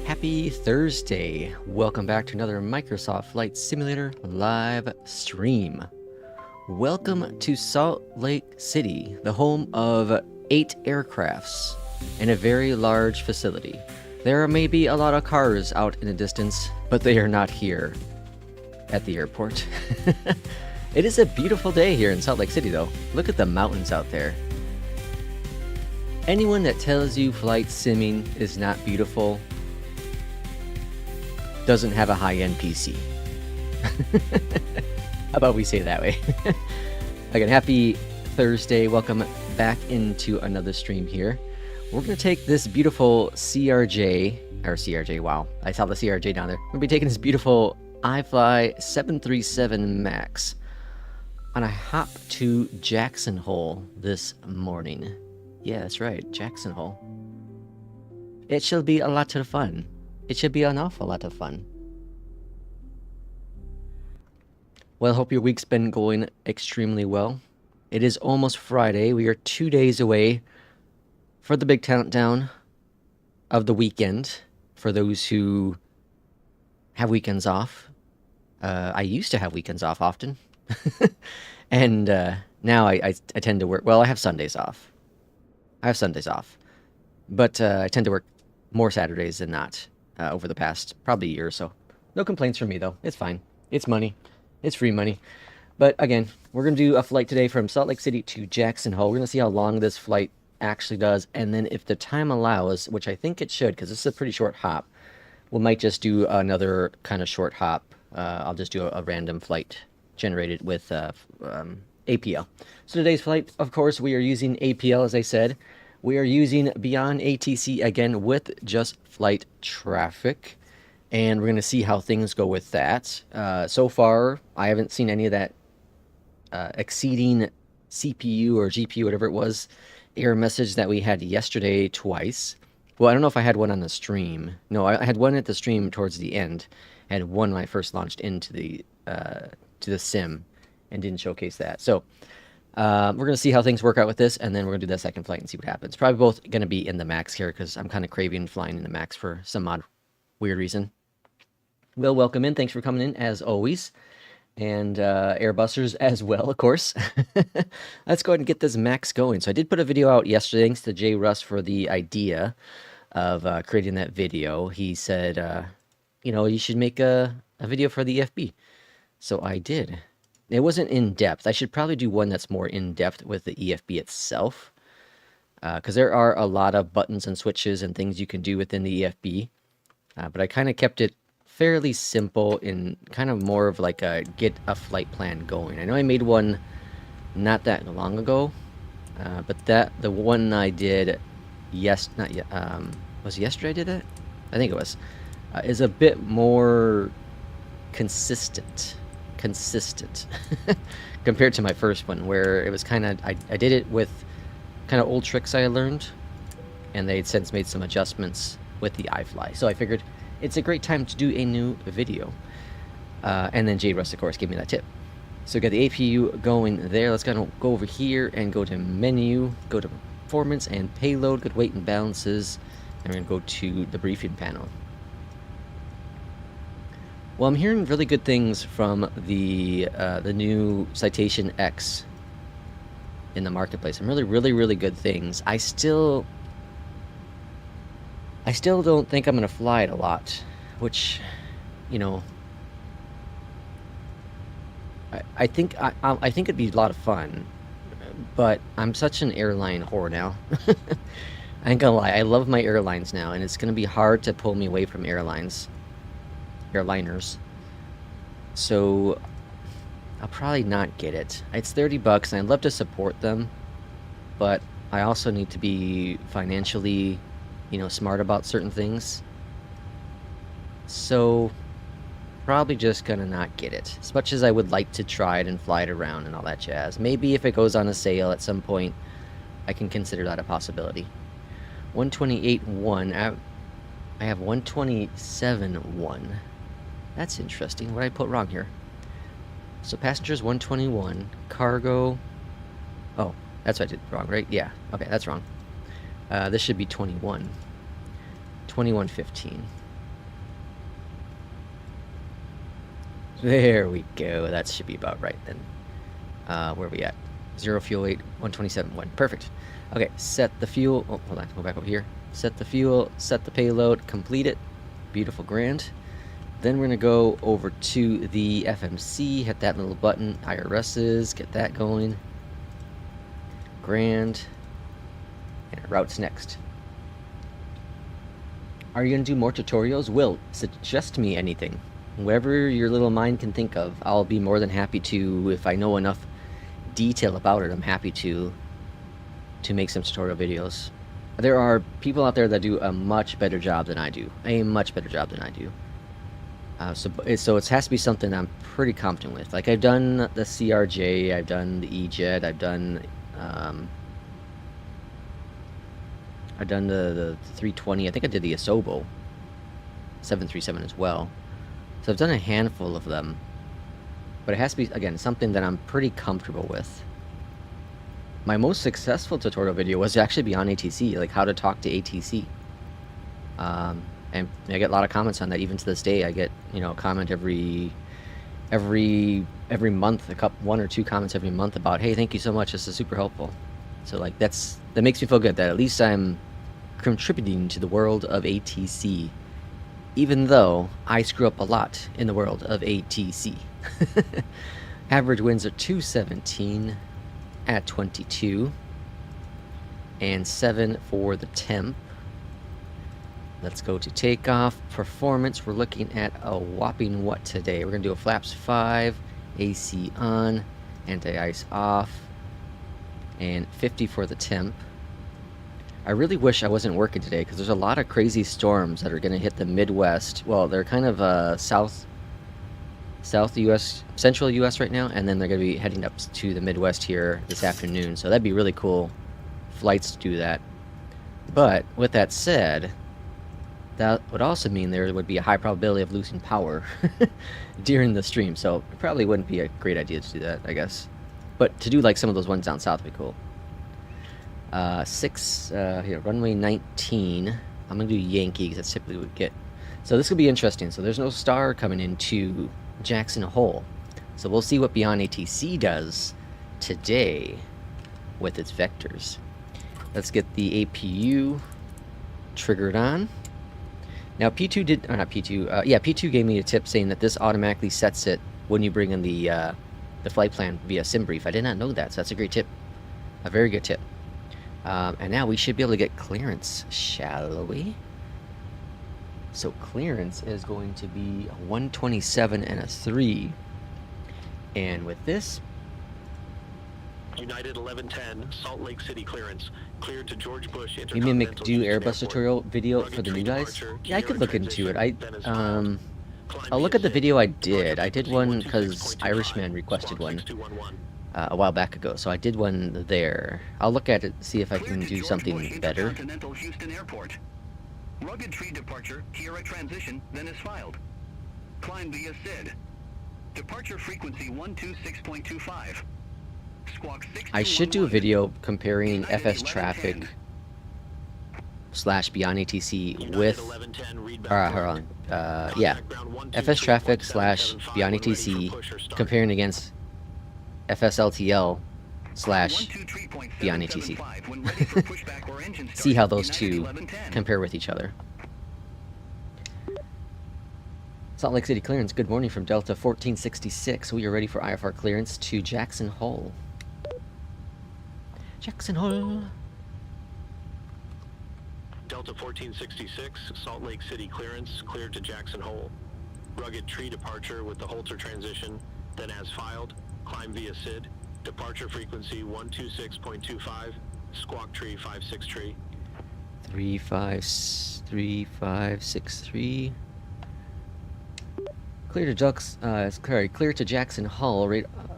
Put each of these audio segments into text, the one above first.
Happy Thursday! Welcome back to another Microsoft Flight Simulator live stream. Welcome to Salt Lake City, the home of 8 aircrafts and a very large facility. There may be a lot of cars out in the distance, but they are not here at the airport. It is a beautiful day here in Salt Lake City though. Look at the mountains out there. Anyone that tells you flight simming is not beautiful doesn't have a high-end PC. How about we say it that way? Again, happy Thursday. Welcome back into another stream here. We're going to take this beautiful CRJ, wow, I saw the CRJ down there. We're going to be taking this beautiful iFly 737 MAX on a hop to Jackson Hole this morning. Yeah, that's right, Jackson Hole. It shall be a lot of fun. It should be an awful lot of fun. Well, I hope your week's been going extremely well. It is almost Friday. We are 2 days away for the big countdown of the weekend for those who have weekends off. I used to have weekends off often. And now I tend to work. Well, I have Sundays off. But I tend to work more Saturdays than not over the past probably year or so. No complaints from me, though. It's fine. It's money. It's free money. But again, we're going to do a flight today from Salt Lake City to Jackson Hole. We're going to see how long this flight actually does. And then if the time allows, which I think it should, because this is a pretty short hop, we might just do another kind of short hop. I'll just do a random flight generated with APL. So today's flight, of course, we are using APL, as I said. We are using BeyondATC again with just flight traffic. And we're going to see how things go with that. So far, I haven't seen any of that exceeding CPU or GPU, whatever it was, error message that we had yesterday twice. Well, I don't know if I had one on the stream. No, I had one at the stream towards the end. I had one when I first launched into the sim and didn't showcase that. So we're going to see how things work out with this, and then we're going to do that second flight and see what happens. Probably both going to be in the MAX here because I'm kind of craving flying in the MAX for some odd, weird reason. Will, welcome in. Thanks for coming in, as always. And Airbusters as well, of course. Let's go ahead and get this MAX going. So I did put a video out yesterday. Thanks to Jay Russ for the idea of creating that video. He said, you know, you should make a video for the EFB. So I did. It wasn't in-depth. I should probably do one that's more in-depth with the EFB itself. Because there are a lot of buttons and switches and things you can do within the EFB. But I kind of kept it fairly simple in kind of more of like a get a flight plan going. I know I made one not that long ago, but the one I did was it yesterday I did that? I think it was. Is a bit more consistent compared to my first one, where it was kind of I did it with kind of old tricks I learned, and they'd since made some adjustments with the iFly. So I figured it's a great time to do a new video. And then Jade Russ, of course, gave me that tip. So we got the APU going there. Let's kind of go over here and go to menu, go to performance and payload, good weight and balances, and we're going to go to the briefing panel. Well, I'm hearing really good things from the new Citation X in the marketplace. I'm really good things. I still don't think I'm going to fly it a lot, which, you know, I think it'd be a lot of fun, but I'm such an airline whore now. I ain't gonna lie, I love my airlines now, and it's going to be hard to pull me away from airliners. So I'll probably not get it. It's $30, and I'd love to support them, but I also need to be financially, you know, smart about certain things. So probably just gonna not get it, as much as I would like to try it and fly it around and all that jazz. Maybe if it goes on a sale at some point, I can consider that a possibility. 128.1. I have 127.1. That's interesting. What did I put wrong here? So passengers 121, cargo. Oh, that's what I did wrong, right? Yeah. Okay, that's wrong. This should be 21. 21.15. There we go. That should be about right then. Where are we at? 0 fuel weight, 127.1. Perfect. Okay, set the fuel. Oh, hold on. Go back over here. Set the fuel, set the payload, complete it. Beautiful, grand. Then we're going to go over to the FMC, hit that little button, IRSs, get that going. Grand. And routes next. Are you going to do more tutorials? Will, suggest me anything. Whatever your little mind can think of, I'll be more than happy to, if I know enough detail about it, I'm happy to make some tutorial videos. There are people out there that do a much better job than I do. A much better job than I do. So it has to be something I'm pretty competent with. Like, I've done the CRJ, I've done the EJET, I've done the 320. I think I did the Asobo 737 as well. So I've done a handful of them. But it has to be, again, something that I'm pretty comfortable with. My most successful tutorial video was actually BeyondATC, like how to talk to ATC. And I get a lot of comments on that. Even to this day, I get, you know, a comment every month, one or two comments every month about, hey, thank you so much, this is super helpful. So like that makes me feel good that at least I'm contributing to the world of ATC, even though I screw up a lot in the world of ATC. Average winds are 217 at 22 and 7 for the temp. Let's go to takeoff performance. We're looking at a whopping what today? We're gonna do a flaps 5, AC on, anti-ice off, and 50 for the temp. I really wish I wasn't working today because there's a lot of crazy storms that are gonna hit the Midwest. Well, they're kind of south US, central US right now, and then they're gonna be heading up to the Midwest here this afternoon. So that'd be really cool flights to do that. But with that said, that would also mean there would be a high probability of losing power during the stream. So it probably wouldn't be a great idea to do that, I guess. But to do like some of those ones down south would be cool. Here, runway 19. I'm gonna do Yankee because that's typically what we get. So this will be interesting. So there's no star coming into Jackson Hole. So we'll see what BeyondATC does today with its vectors. Let's get the APU triggered on. Now P2 did, or not P2, yeah, P2 gave me a tip saying that this automatically sets it when you bring in the flight plan via SimBrief. I did not know that, so that's a great tip. A very good tip. And now we should be able to get clearance, shall we? So clearance is going to be a 127 and a 3. And with this, United 1110, Salt Lake City clearance, cleared to George Bush Intercontinental. You mean do Airbus tutorial video for the new guys? Yeah, I could look into it. I'll look at the video I did. I did one because Irishman requested one a while back ago, so I did one there. I'll look at it, see if I can do something better. Rugged tree departure here at transition, then is filed. Climb via SID. Departure frequency 126.25. Squawk 6. I should do a video comparing FS traffic / BeyondATC with, yeah, FS traffic / BeyondATC comparing against FSLTL / BeyondATC. See how those two compare with each other. Salt Lake City clearance, good morning from Delta 1466. We are ready for IFR clearance to Jackson Hole. Jackson Hole. Delta 1466, Salt Lake City clearance, cleared to Jackson Hole. Rugged tree departure with the Holter transition, then as filed, climb via SID. Departure frequency 126.25, squawk tree 563. 3563. Clear to Jackson Hole.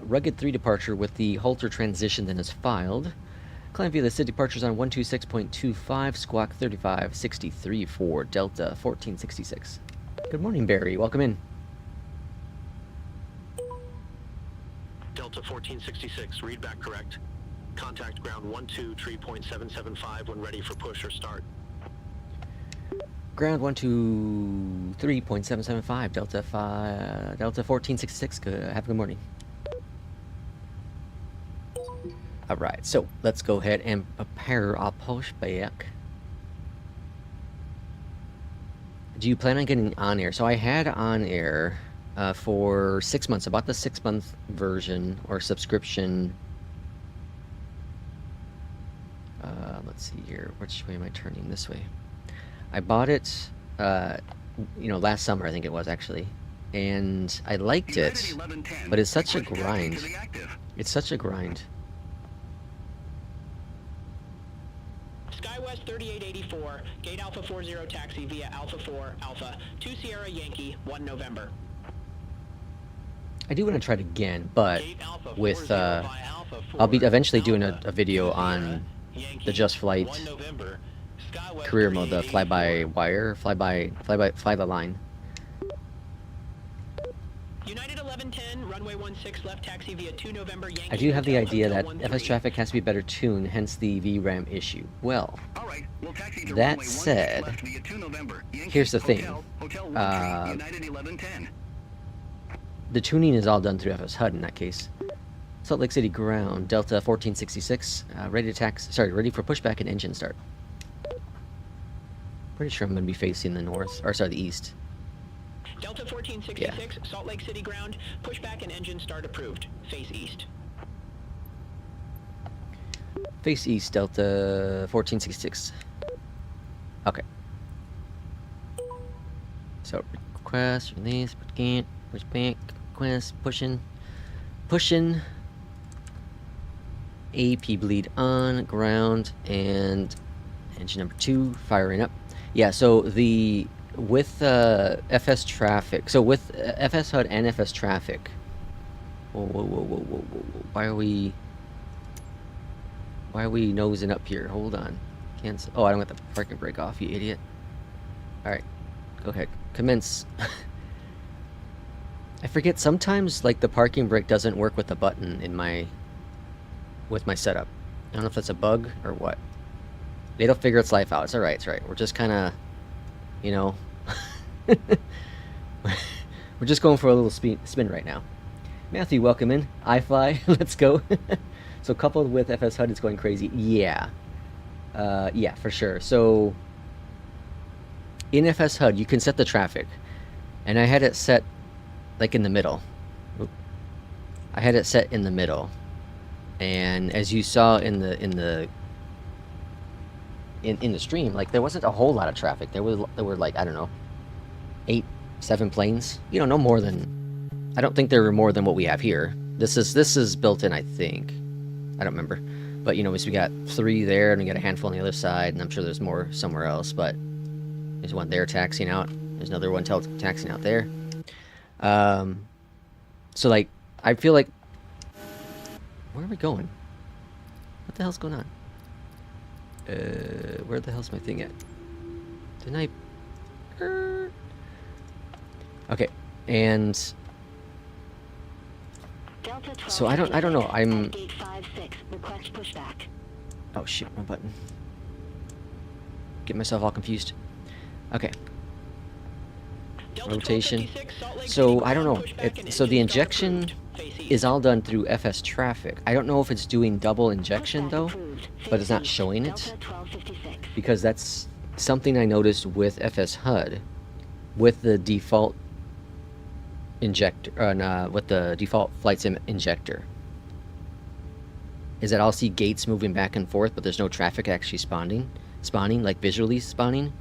Rugged 3 departure with the Holter transition, then is filed. Climb via the SID departures on 126.25, squawk 3563 for Delta 1466. Good morning, Barry. Welcome in. Delta 1466, read back correct. Contact ground 12 tree.775 when ready for push or start. Ground 123.775, Delta 1466. Have a good morning. Alright, so let's go ahead and prepare our pushback. Do you plan on getting on air? So I had on air for 6 months. I bought the 6-month version or subscription. Let's see here. Which way am I turning? This way. I bought it, last summer, I think it was actually. And I liked it, but it's such a grind. It's such a grind. SkyWest 3884, Gate Alpha 40 taxi via Alpha 4 Alpha, 2 Sierra Yankee, 1 November. I do want to try it again, but with, I'll be eventually doing a video on the Just Flight career mode, the fly-by-wire, fly the line. United 1110, runway 16 left taxi via 2 November Yankee. I do have the Hotel, idea Hotel that 13. FS traffic has to be better tuned, hence the VRAM issue. Well, Alright, we'll taxi to that runway 16 said, left via 2 November, Yankee, here's the thing. Hotel United 1110. The tuning is all done through FS HUD in that case. Salt Lake City ground, Delta 1466, ready for pushback and engine start. Pretty sure I'm going to be facing the north, or sorry, the east. Delta 1466, Salt Lake City ground, pushback and engine start approved. Face east. Face east, Delta 1466. Okay. So, request, release, pushback, request, pushing. AP bleed on, ground, and engine number 2 firing up. Yeah, so with FS traffic, so with FS HUD and FS traffic, whoa, why are we nosing up here? Hold on. Cancel. Oh, I don't got the parking brake off, you idiot. Alright, go ahead. Commence. I forget, sometimes, like, the parking brake doesn't work with the button in with my setup. I don't know if that's a bug or what. It'll figure its life out. It's alright, it's alright. We're just kinda, we're just going for a little spin right now. Matthew, welcome in. iFly, let's go. So coupled with FS HUD, it's going crazy. Yeah. Yeah, for sure. So in FS HUD, you can set the traffic. And I had it set like in the middle. I had it set in the middle. And as you saw in the stream, like, there wasn't a whole lot of traffic. There were like, I don't know, 8-7 planes. No more than, I don't think there were more than what we have here. This is built in, I think. I don't remember. But so we got 3 there, and we got a handful on the other side, and I'm sure there's more somewhere else. But there's one there taxiing out. There's another one taxiing out there. So, like, I feel like, where are we going? What the hell's going on? Where the hell's my thing at? Didn't I? Okay, and so I don't know. I'm. Oh shit, my button. Get myself all confused. Okay. Rotation. So I don't know. So the injection is all done through FS traffic. I don't know if it's doing double injection though, but it's not showing it, because that's something I noticed with FS HUD, with the default injector, with the default flight sim injector, is that I'll see gates moving back and forth, but there's no traffic actually spawning, like visually spawning.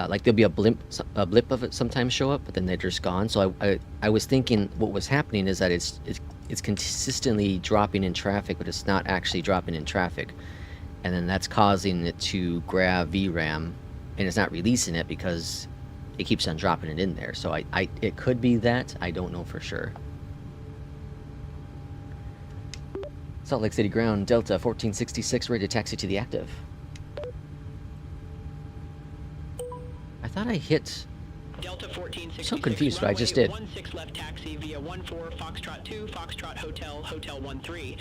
Like there'll be a blip of it sometimes show up, but then they're just gone. So I was thinking what was happening is that it's consistently dropping in traffic, but it's not actually dropping in traffic, and then that's causing it to grab VRAM, and it's not releasing it because it keeps on dropping it in there. So it could be that. I don't know for sure. Salt Lake City ground, Delta 1466, ready to taxi to the active. I thought I hit. Delta 1466, so confused, but I just did. 16 left taxi via 14 Foxtrot 2 Foxtrot Hotel 13.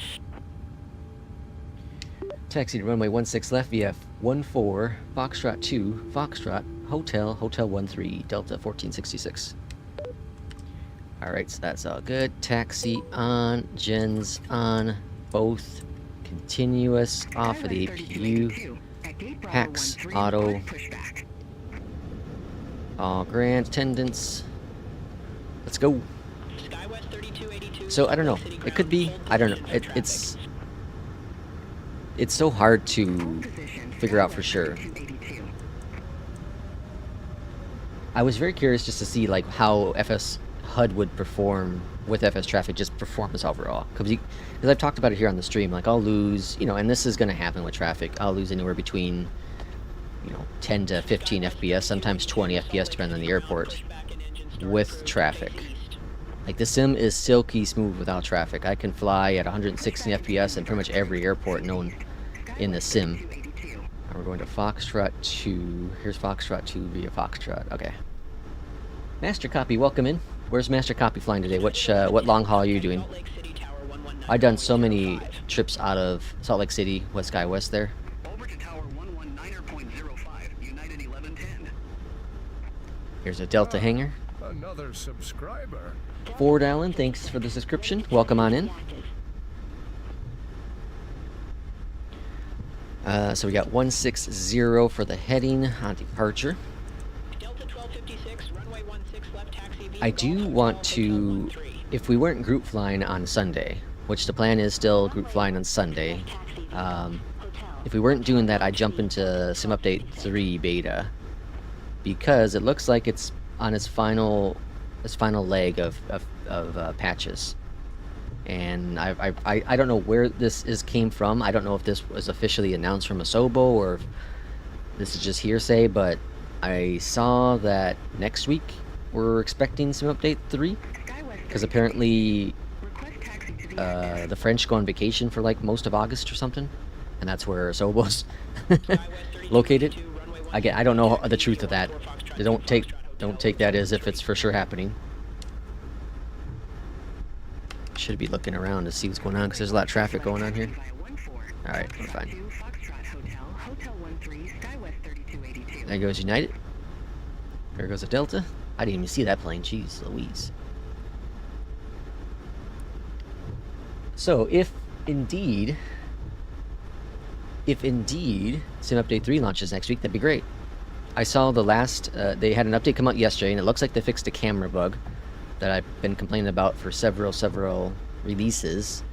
Taxi to runway 16 left via 14 Foxtrot 2 Foxtrot Hotel 13, Delta 1466. Alright, so that's all good. Taxi on, gens on, both continuous, off of the APU. Hacks, auto. All grand attendants. Let's go. So I don't know. It could be. I don't know. It's so hard to figure out for sure. I was very curious just to see like how FS HUD would perform with FS traffic, just performance overall. Because I've talked about it here on the stream. Like I'll lose, you know, and this is going to happen with traffic. I'll lose anywhere between, you know, 10 to 15 FPS, sometimes 20 FPS, depending on the airport, with traffic. Like the sim is silky smooth without traffic. I can fly at 160 FPS in pretty much every airport known in the sim. Now we're going to Foxtrot 2. Here's Foxtrot 2 via Foxtrot. Okay. Master Copy, welcome in. Where's Master Copy flying today? What long haul are you doing? I've done so many trips out of Salt Lake City, West Sky West there. Over to Tower 119.05, United 1110. Here's a Delta hangar. Another subscriber. Ford Allen, thanks for the subscription. Welcome on in. So we got 160 for the heading on departure. I do want to, if we weren't group flying on Sunday, which the plan is still group flying on Sunday, if we weren't doing that, I'd jump into Sim Update 3 beta, because it looks like it's on its final leg of patches. And I don't know where this came from. I don't know if this was officially announced from Asobo or if this is just hearsay, but I saw that next week we're expecting Sim Update 3, because apparently the French go on vacation for like most of August or something, and that's where Asobo's located. Again, I don't know the truth of that. Don't take that as if it's for sure happening. Should be looking around to see what's going on, because there's a lot of traffic going on here. Alright, we're fine. There goes United. There goes a Delta. I didn't even see that plane. Jeez Louise. So, if indeed Sim Update 3 launches next week, that'd be great. I saw the last, they had an update come out yesterday, and it looks like they fixed a camera bug that I've been complaining about for several releases,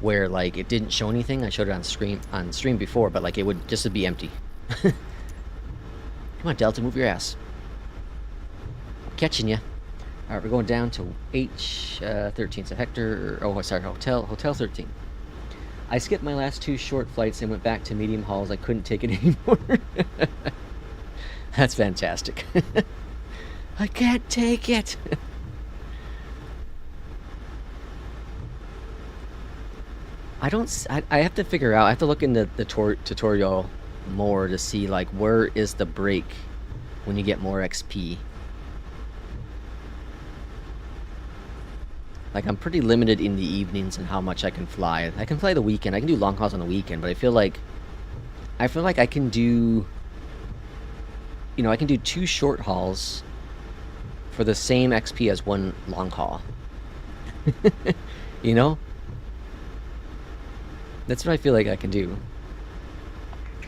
where like it didn't show anything. I showed it on stream before, but like it would just be empty. Come on, Delta, move your ass. I'm catching you. All right, we're going down to H13. So Hector, Hotel 13. I skipped my last 2 short flights and went back to medium hauls. I couldn't take it anymore. That's fantastic. I can't take it. I have to figure out, I have to look into the tutorial more to see like where is the break when you get more XP. Like I'm pretty limited in the evenings and how much I can fly. I can fly the weekend. I can do long hauls on the weekend, but I feel like I can do, you know, I can do 2 short hauls for the same XP as 1 long haul. You know? That's what I feel like I can do.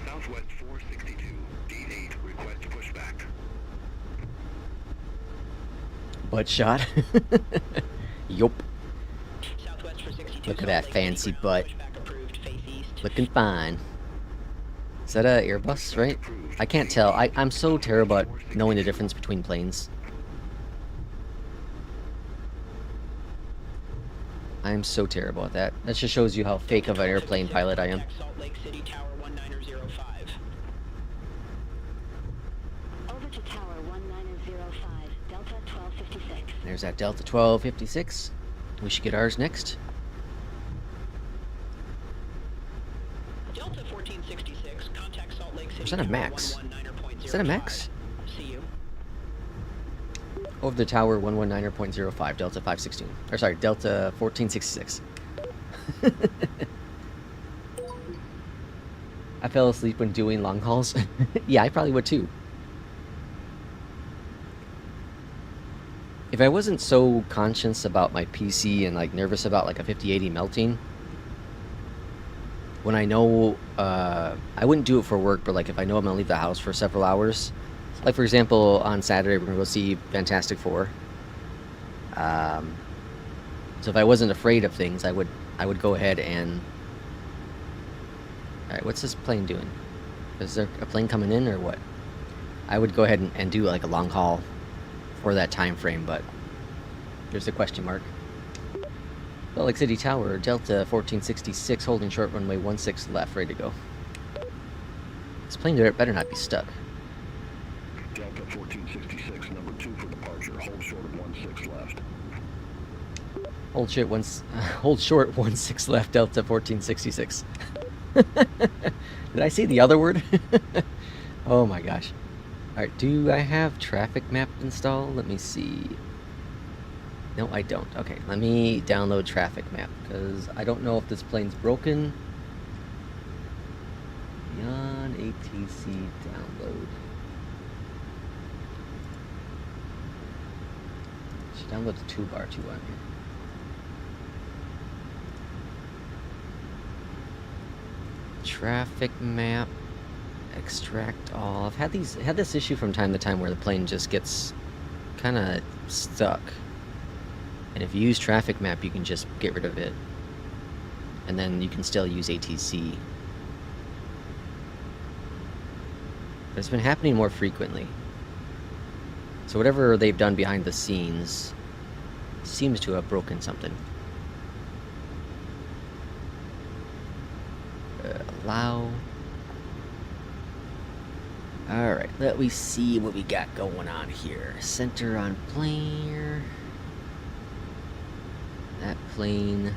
Southwest 462, D8, request pushback. Butt shot. Yup. Look at that fancy butt. Looking fine. Is that a Airbus, right? I can't tell. I'm so terrible at knowing the difference between planes. I'm so terrible at that. That just shows you how fake of an airplane pilot I am. Over to Tower 1905, Delta 1256. There's that Delta 1256. We should get ours next. Delta 1466, contact Salt Lake City. Is that a Max? Is that a Max? See you. Over the tower 119.05, Delta 516. Or sorry, Delta 1466. I fell asleep when doing long hauls. Yeah, I probably would too. if I wasn't so conscious about my PC and like nervous about like a 5080 melting, when I know, I wouldn't do it for work, but like if I know I'm gonna leave the house for several hours, like for example on Saturday we're gonna go see Fantastic Four. So if I wasn't afraid of things, I would go ahead and. All right, what's this plane doing? Is there a plane coming in or what? I would go ahead and do like a long haul for that time frame, but there's a question mark. Salt Lake City Tower, Delta 1466, holding short runway 16 left, ready to go. This plane better not be stuck. Delta 1466, number 2 for departure. Hold short of 16 left. Hold short 16 left, Delta 1466. Did I say the other word? Oh my gosh. Alright, do I have traffic map installed? Let me see. No, I don't. Okay, let me download traffic map, because I don't know if this plane's broken. BeyondATC download. Should download the toolbar too on here. Traffic map. Extract all. I've had this issue from time to time where the plane just gets kind of stuck. And if you use traffic map, you can just get rid of it. And then you can still use ATC. But it's been happening more frequently. So whatever they've done behind the scenes seems to have broken something. Allow. Alright, let me see what we got going on here. Center on plane. That plane.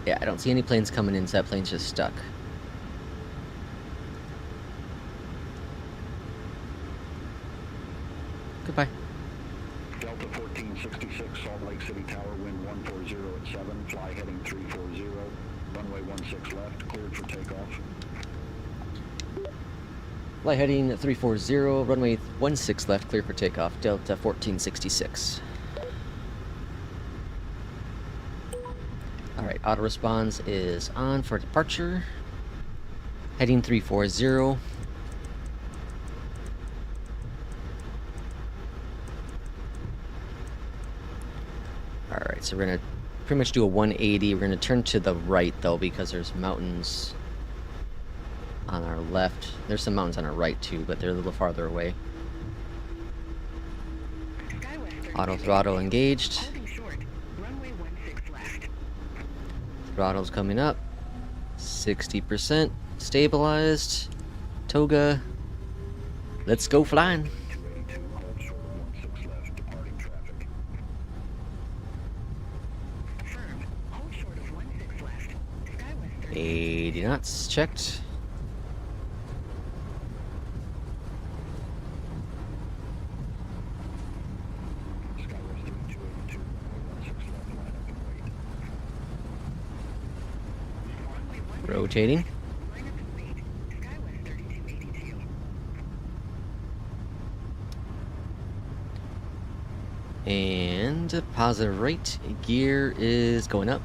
Yeah, I don't see any planes coming in, so that plane's just stuck. Goodbye. Delta 1466, Salt Lake City Tower, wind 140 at 7, fly heading 340, runway 16 left, cleared for takeoff. Fly heading 340, runway 16 left, clear for takeoff, Delta 1466. Alright, auto response is on for departure. Heading 340. Alright, so we're going to pretty much do a 180. We're going to turn to the right, though, because there's mountains on our left. There's some mountains on our right, too, but they're a little farther away. Auto throttle engaged. Throttle's coming up. 60%. Stabilized. Toga. Let's go flying. 282, hold short of 16 left, departing traffic. Affirmed, hold short of 16 left. Skywest 30. 80 knots checked. Skywest 3282, runway 16 left, line up and wait. Rotating. Line up and wait. Skywest 3282. And positive right. Gear is going up.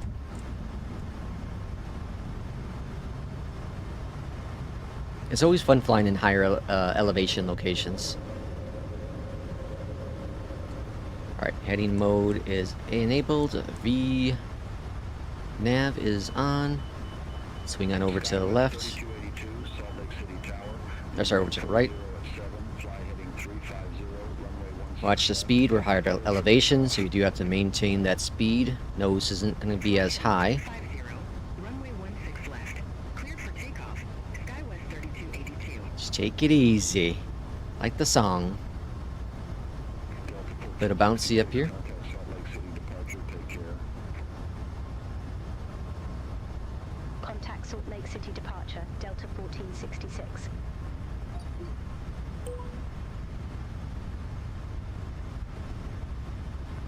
It's always fun flying in higher elevation locations. Alright, heading mode is enabled. V nav is on. Swing on over to the left. 3282, Salt Lake City Tower. Or sorry, over to the right. 0 at 7, fly heading 350, runway 16. Watch the speed. We're higher elevation, so you do have to maintain that speed. Nose isn't going to be as high. 50, runway 16 left. Cleared for takeoff. Skywest 3282. Just take it easy. Like the song. Bit of bouncy up here. Okay, Salt Lake City departure, take care. Contact Salt Lake City departure, Delta 1466.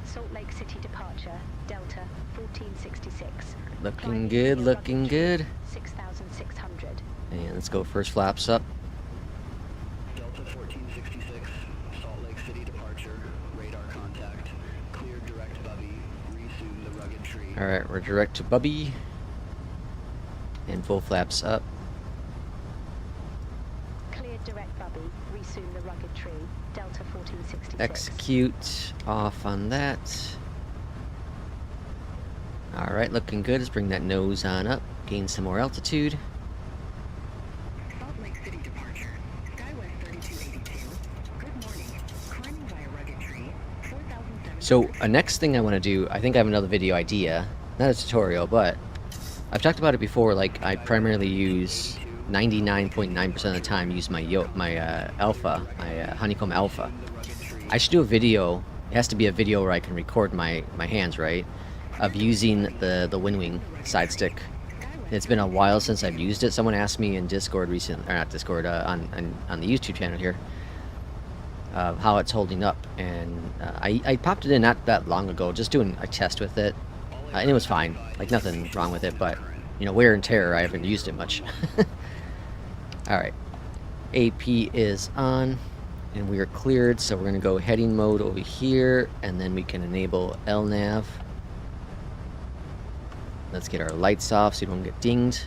Salt Lake City departure, Delta 1466. Looking good, looking good. 6,600. And let's go first flaps up. Delta 1466, Salt Lake City departure, Alright, we're direct to Bubby. And full flaps up. Cleared direct Bubby. Resume the rugged tree. Delta 1466. Execute. Off on that. Alright, looking good. Let's bring that nose on up. Gain some more altitude. Salt Lake City departure. SkyWest 3282. Good morning. Climbing via rugged tree. 4,700. So, next thing I want to do, I think I have another video idea. Not a tutorial, but I've talked about it before. Like, I primarily use 99.9% of the time use my Alpha, my Honeycomb Alpha. I should do a video. It has to be a video where I can record my hands, right? Of using the WinWing side stick. It's been a while since I've used it. Someone asked me in Discord recently, or not Discord, on the YouTube channel here, how it's holding up, and I popped it in not that long ago, just doing a test with it, and it was fine, like nothing wrong with it, but you know, wear and tear, I haven't used it much. Alright, AP is on, and we are cleared, so we're going to go heading mode over here, and then we can enable LNAV. Let's get our lights off so you don't get dinged.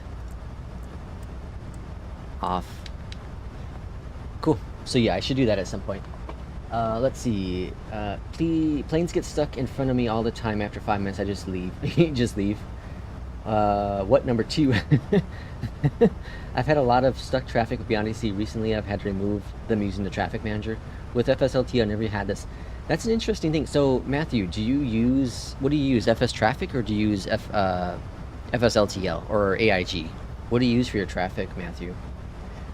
Off. Cool. So yeah, I should do that at some point. Let's see. Planes get stuck in front of me all the time. After 5 minutes, I just leave. Just leave. What, number 2? I've had a lot of stuck traffic with BeyondATC recently. I've had to remove them using the traffic manager. With FSLT, I've never had this. That's an interesting thing. So, Matthew, do you use, what do you use, FS traffic, or do you use FSLTL or AIG? What do you use for your traffic, Matthew?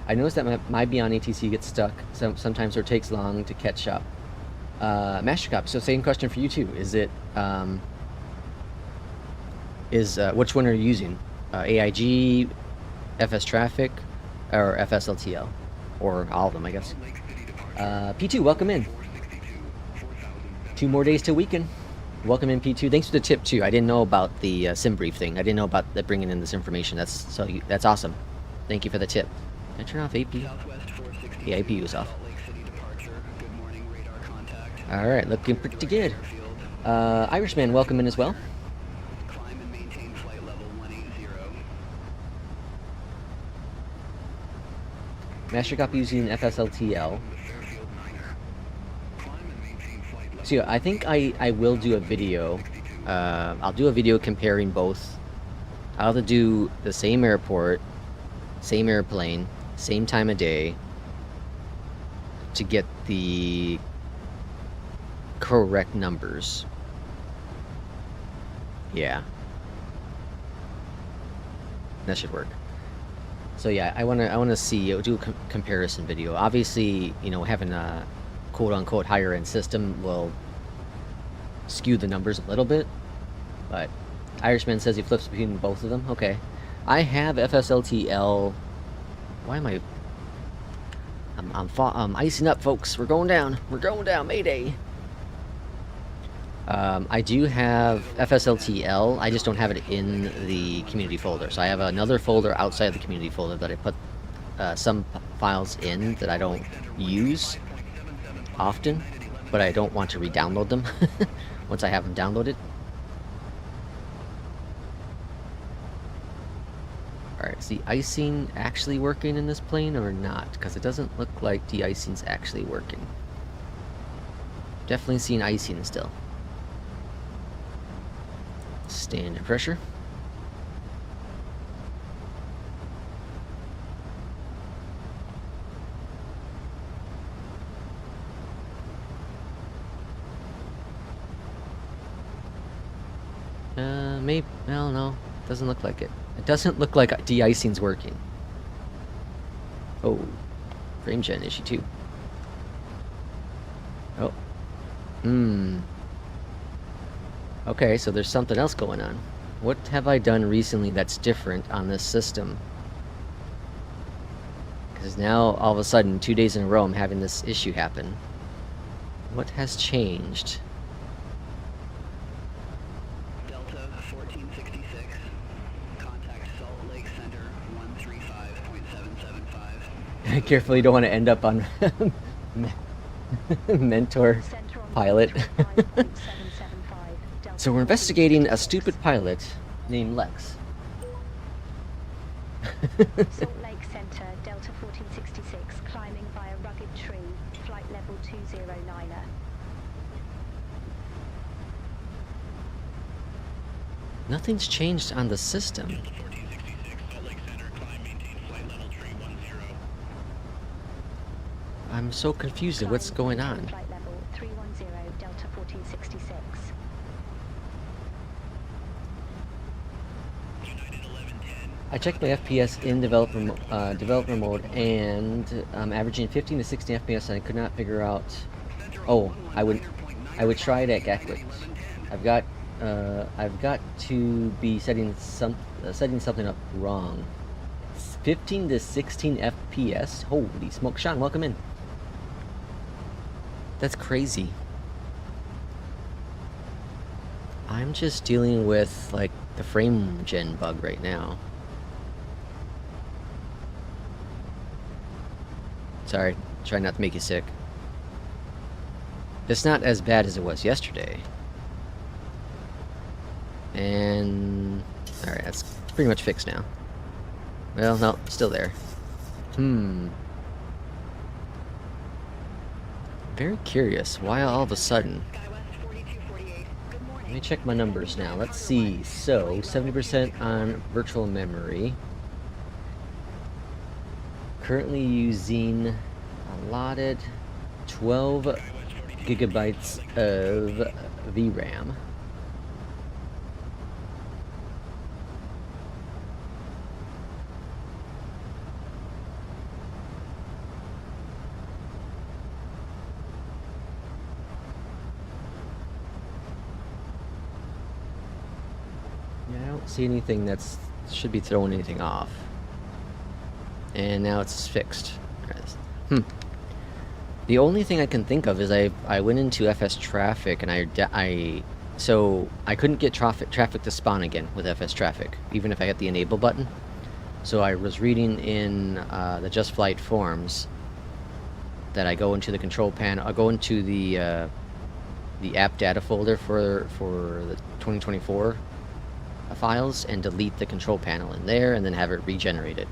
I noticed that my BeyondATC gets stuck sometimes, or takes long to catch up. MasterCop, so same question for you too. Is it, which one are you using? AIG, FS traffic, or FSLTL? Or all of them, I guess. P2, welcome in. 2 more days till weekend. Welcome in, P2. Thanks for the tip too. I didn't know about the SimBrief thing. I didn't know about bringing in this information. That's awesome. Thank you for the tip. Can I turn off AP? Yeah, AP was off. All right, looking pretty good. Irishman, welcome in as well. Master copy using FSLTL. So yeah, I think I will do a video. I'll do a video comparing both. I'll have to do the same airport, same airplane, same time of day to get the correct numbers. Yeah. That should work. So yeah, I wanna see, do a comparison video. Obviously, you know, having a quote-unquote higher-end system will skew the numbers a little bit, but Irishman says he flips between both of them. Okay, I have FSLTL. Why am I'm icing up, folks. We're going down. We're going down. Mayday. I do have FSLTL. I just don't have it in the community folder. So I have another folder outside the community folder that I put some files in that I don't use often, but I don't want to re-download them once I have them downloaded. Alright, is the icing actually working in this plane or not? Because it doesn't look like de-icing's actually working. Definitely seeing icing still. Standard pressure. Maybe, well, no, doesn't look like it. It doesn't look like de-icing's working. Oh, frame gen issue too. Oh, okay, so there's something else going on. What have I done recently that's different on this system? Because now, all of a sudden, 2 days in a row, I'm having this issue happen. What has changed? Delta 1466. Contact Salt Lake Center 135.775. Carefully, you don't want to end up on Mentor Center on pilot. 135.775. Delta So we're investigating a stupid pilot named Lex. Salt Lake Center, Delta 1466, climbing via rugged tree, flight level 209er. Nothing's changed on the system. 1466, Salt Lake Center, climb, maintain flight level tree 10. I'm so confused at what's going on. Flight level 310, Delta 1466. United 1110. I checked my FPS in developer mode, and I'm averaging 15 to 16 FPS, and I could not figure out. Oh, I would try it at Gatwick. I've got to be setting something up wrong. 15 to 16 FPS. Holy smoke! Sean, welcome in. That's crazy. I'm just dealing with like the frame gen bug right now. Sorry, try not to make you sick. It's not as bad as it was yesterday. And alright, that's pretty much fixed now. Well, no, still there. Very curious. Why all of a sudden? Let me check my numbers now. Let's see. So, 70% on virtual memory. Currently using allotted 12 gigabytes of VRAM. I don't see anything that's should be throwing anything off. And now it's fixed. The only thing I can think of is I went into FS traffic and so I couldn't get traffic to spawn again with FS traffic, even if I hit the enable button. So I was reading in the Just Flight forms that I go into the control panel. I go into the app data folder for the 2024 files and delete the control panel in there and then have it regenerated.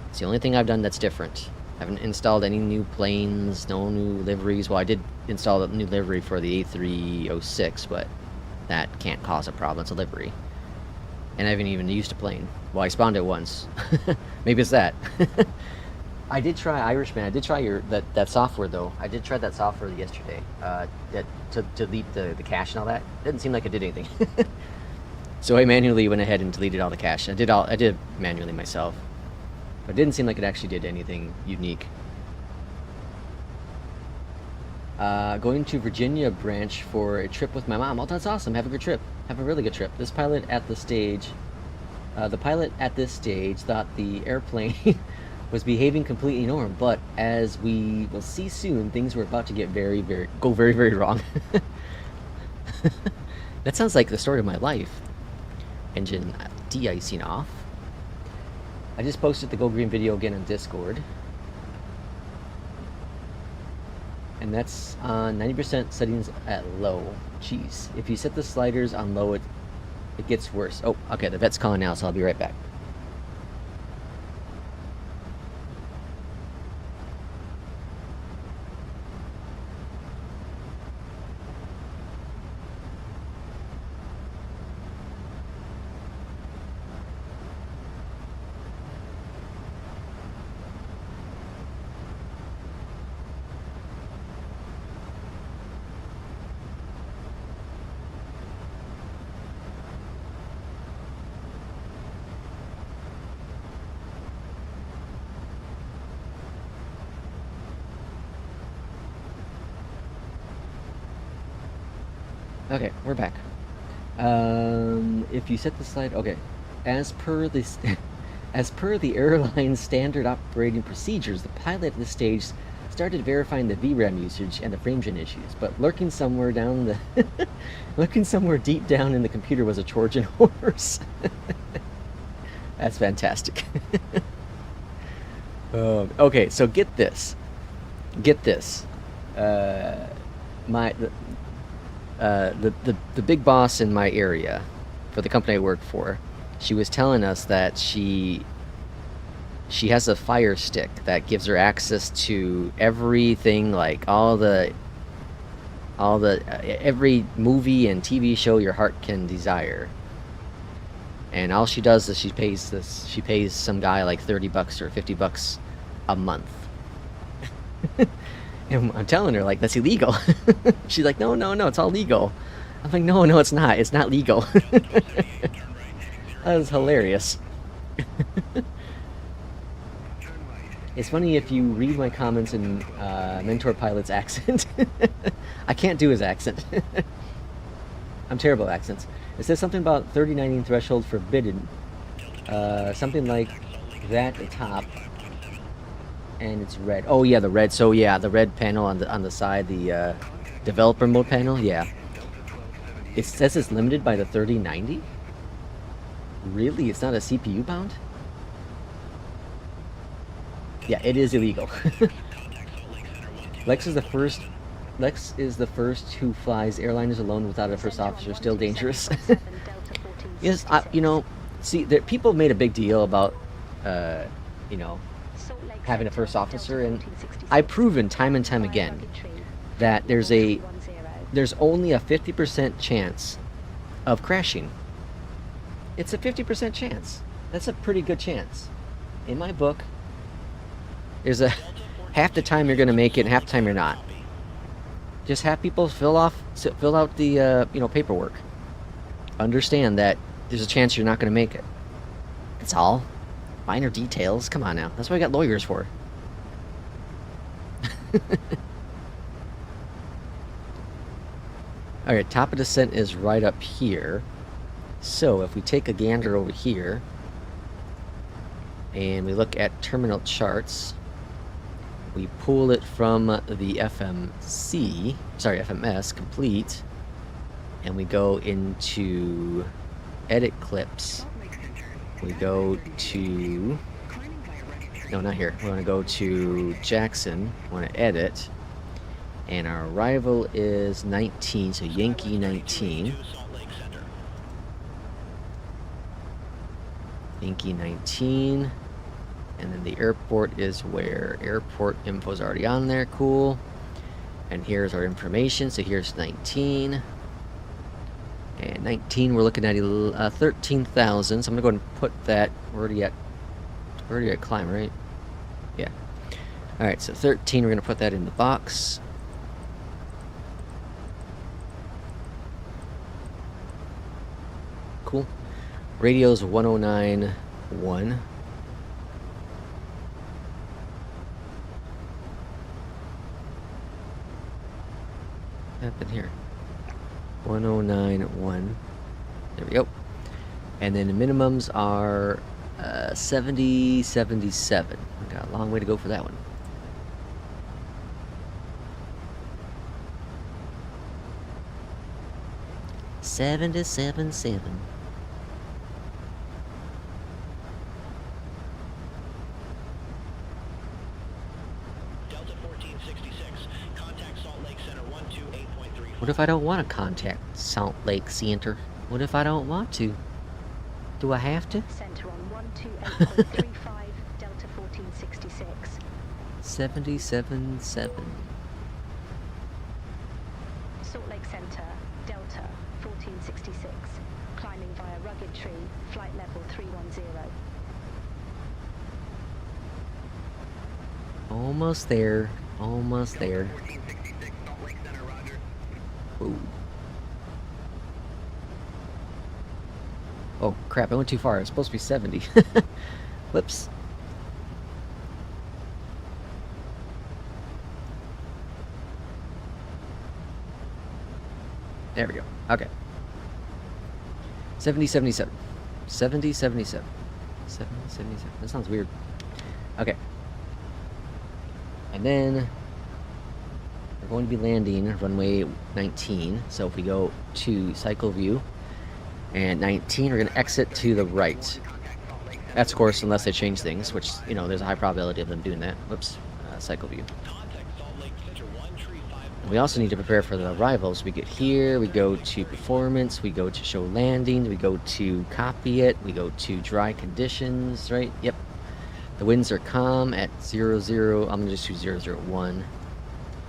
It's the only thing I've done that's different. I haven't installed any new planes, no new liveries. Well, I did install a new livery for the A306, but that can't cause a problem. It's a livery. And I haven't even used a plane. Well, I spawned it once. Maybe it's that. I did try Irishman. I did try that software, though. I did try that software yesterday to delete the cache and all that. Didn't seem like it did anything. So I manually went ahead and deleted all the cache. I did it manually myself. But it didn't seem like it actually did anything unique. Going to Virginia branch for a trip with my mom. Oh, that's awesome. Have a good trip. Have a really good trip. The pilot at this stage thought the airplane was behaving completely normal, but as we will see soon, things were about to get very, very wrong. That sounds like the story of my life. Engine de-icing off. I just posted the Go Green video again on Discord. And that's on 90% settings at low. Jeez. If you set the sliders on low, it gets worse. Oh, okay, the vet's calling now, so I'll be right back. Okay, we're back. If you set the slide, okay, as per the airline standard operating procedures, the pilot at this stage started verifying the VRAM usage and the FrameGen issues, but lurking somewhere deep down in the computer was a Trojan horse. That's fantastic. Okay, so get this. the big boss in my area for the company I work for, she was telling us that she has a Fire Stick that gives her access to everything, like every movie and TV show your heart can desire. And all she does is she pays some guy like $30 or $50 a month. And I'm telling her, like, that's illegal. She's like, no, it's all legal. I'm like, no, it's not. It's not legal. That was hilarious. It's funny if you read my comments in Mentor Pilot's accent. I can't do his accent. I'm terrible at accents. It says something about 3090 threshold forbidden. Something like that at the top. And it's red. Oh yeah, the red. So yeah, the red panel on the side, the developer mode panel. Yeah. It says it's limited by the 3090. Really? It's not a CPU bound? Yeah, it is illegal. Lex is the first who flies airliners alone without a first officer. Still dangerous. Yes, you know, see, people made a big deal about, you know, having a first officer, and I've proven time and time again that there's only a 50% chance of crashing. It's a 50% chance. That's a pretty good chance. In my book, there's a half the time you're going to make it and half the time you're not. Just have people fill out the you know, paperwork. Understand that there's a chance you're not going to make it. That's all. Minor details. Come on now. That's what I got lawyers for. Alright, top of descent is right up here. So if we take a gander over here and we look at terminal charts, we pull it from the FMS complete, and we go into edit clips. We go to, no, not here. We want to go to Jackson. We want to edit, and our arrival is 19, so Yankee 19. Yankee 19. And then the airport is where airport info is already on there. Cool. And here's our information. So here's 19. And 19, we're looking at 13,000. So I'm gonna go ahead and put that. We're already at climb, right? Yeah. All right. So 13. We're gonna put that in the box. Cool. Radio's 109.1. Happened here? 109.1. There we go. And then the minimums are 70, 77. We got a long way to go for that one. Seven. What if I don't want to contact Salt Lake Center? What if I don't want to? Do I have to? Center on 128.35 Delta 1466. 77.7. Salt Lake Center, Delta 1466. Climbing via rugged tree, flight level 310. Almost there. Almost there. Ooh. Oh crap, I went too far. It's supposed to be 70. Whoops. There we go. Okay. 70, 77. 70, 77. 70, 77. That sounds weird. Okay. And then we're going to be landing runway 19. So if we go to cycle view and 19, we're going to exit to the right. That's of course unless they change things, which, you know, there's a high probability of them doing that. Whoops. Cycle view. We also need to prepare for the arrivals. We get here, we go to performance, we go to show landing, we go to copy it, we go to dry conditions, right? Yep. The winds are calm at 0, 0. I'm gonna just do 0, 0, 1.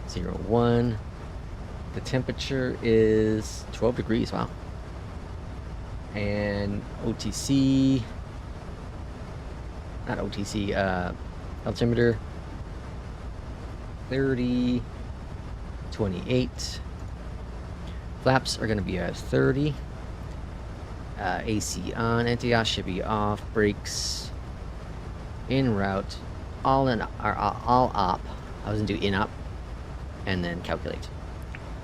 0, 1. The temperature is 12 degrees, wow. And OTC, not OTC, altimeter 30, 28. Flaps are going to be at 30. AC on, anti-yaw should be off. Brakes en route, all op. I was going to do in op, and then calculate.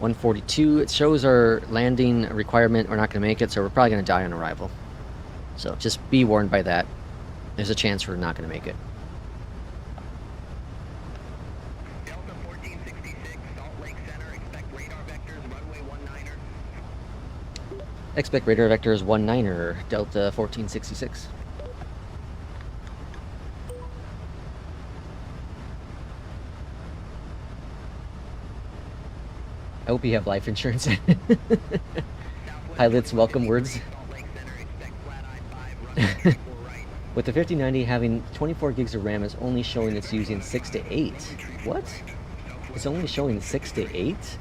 142. It shows our landing requirement. We're not going to make it, so we're probably going to die on arrival. So just be warned by that. There's a chance we're not going to make it. Delta 1466, Salt Lake Center, expect radar vectors, runway 19er. Expect radar vectors 19er, Delta 1466. I hope you have life insurance. Pilot's welcome words. With the 5090 having 24 gigs of RAM, is only showing it's using 6 to 8. What? It's only showing 6 to 8?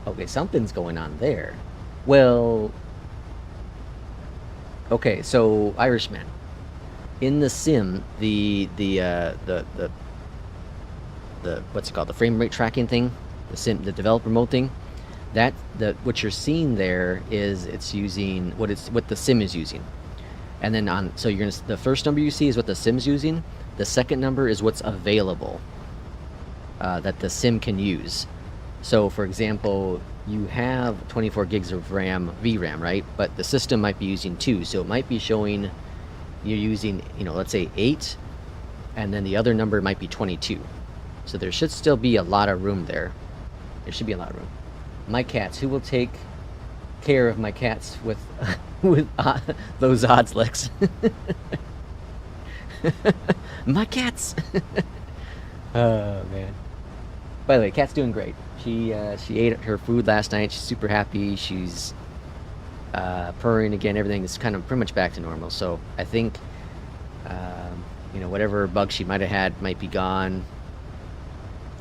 Okay, something's going on there. Well, okay, so Irishman, in the sim, the what's it called? The frame rate tracking thing, the developer mode thing. What you're seeing there is it's using what the sim is using. And then the first number you see is what the sim's using. The second number is what's available that the sim can use. So for example, you have 24 gigs of RAM, VRAM, right? But the system might be using 2, so it might be showing you're using, let's say 8, and then the other number might be 22. So there should still be a lot of room there. There should be a lot of room. My cats, who will take care of my cats with those odds, Lex? My cats. Oh man. By the way, cat's doing great. She ate her food last night. She's super happy. She's purring again. Everything is kind of pretty much back to normal. So I think whatever bug she might have had might be gone,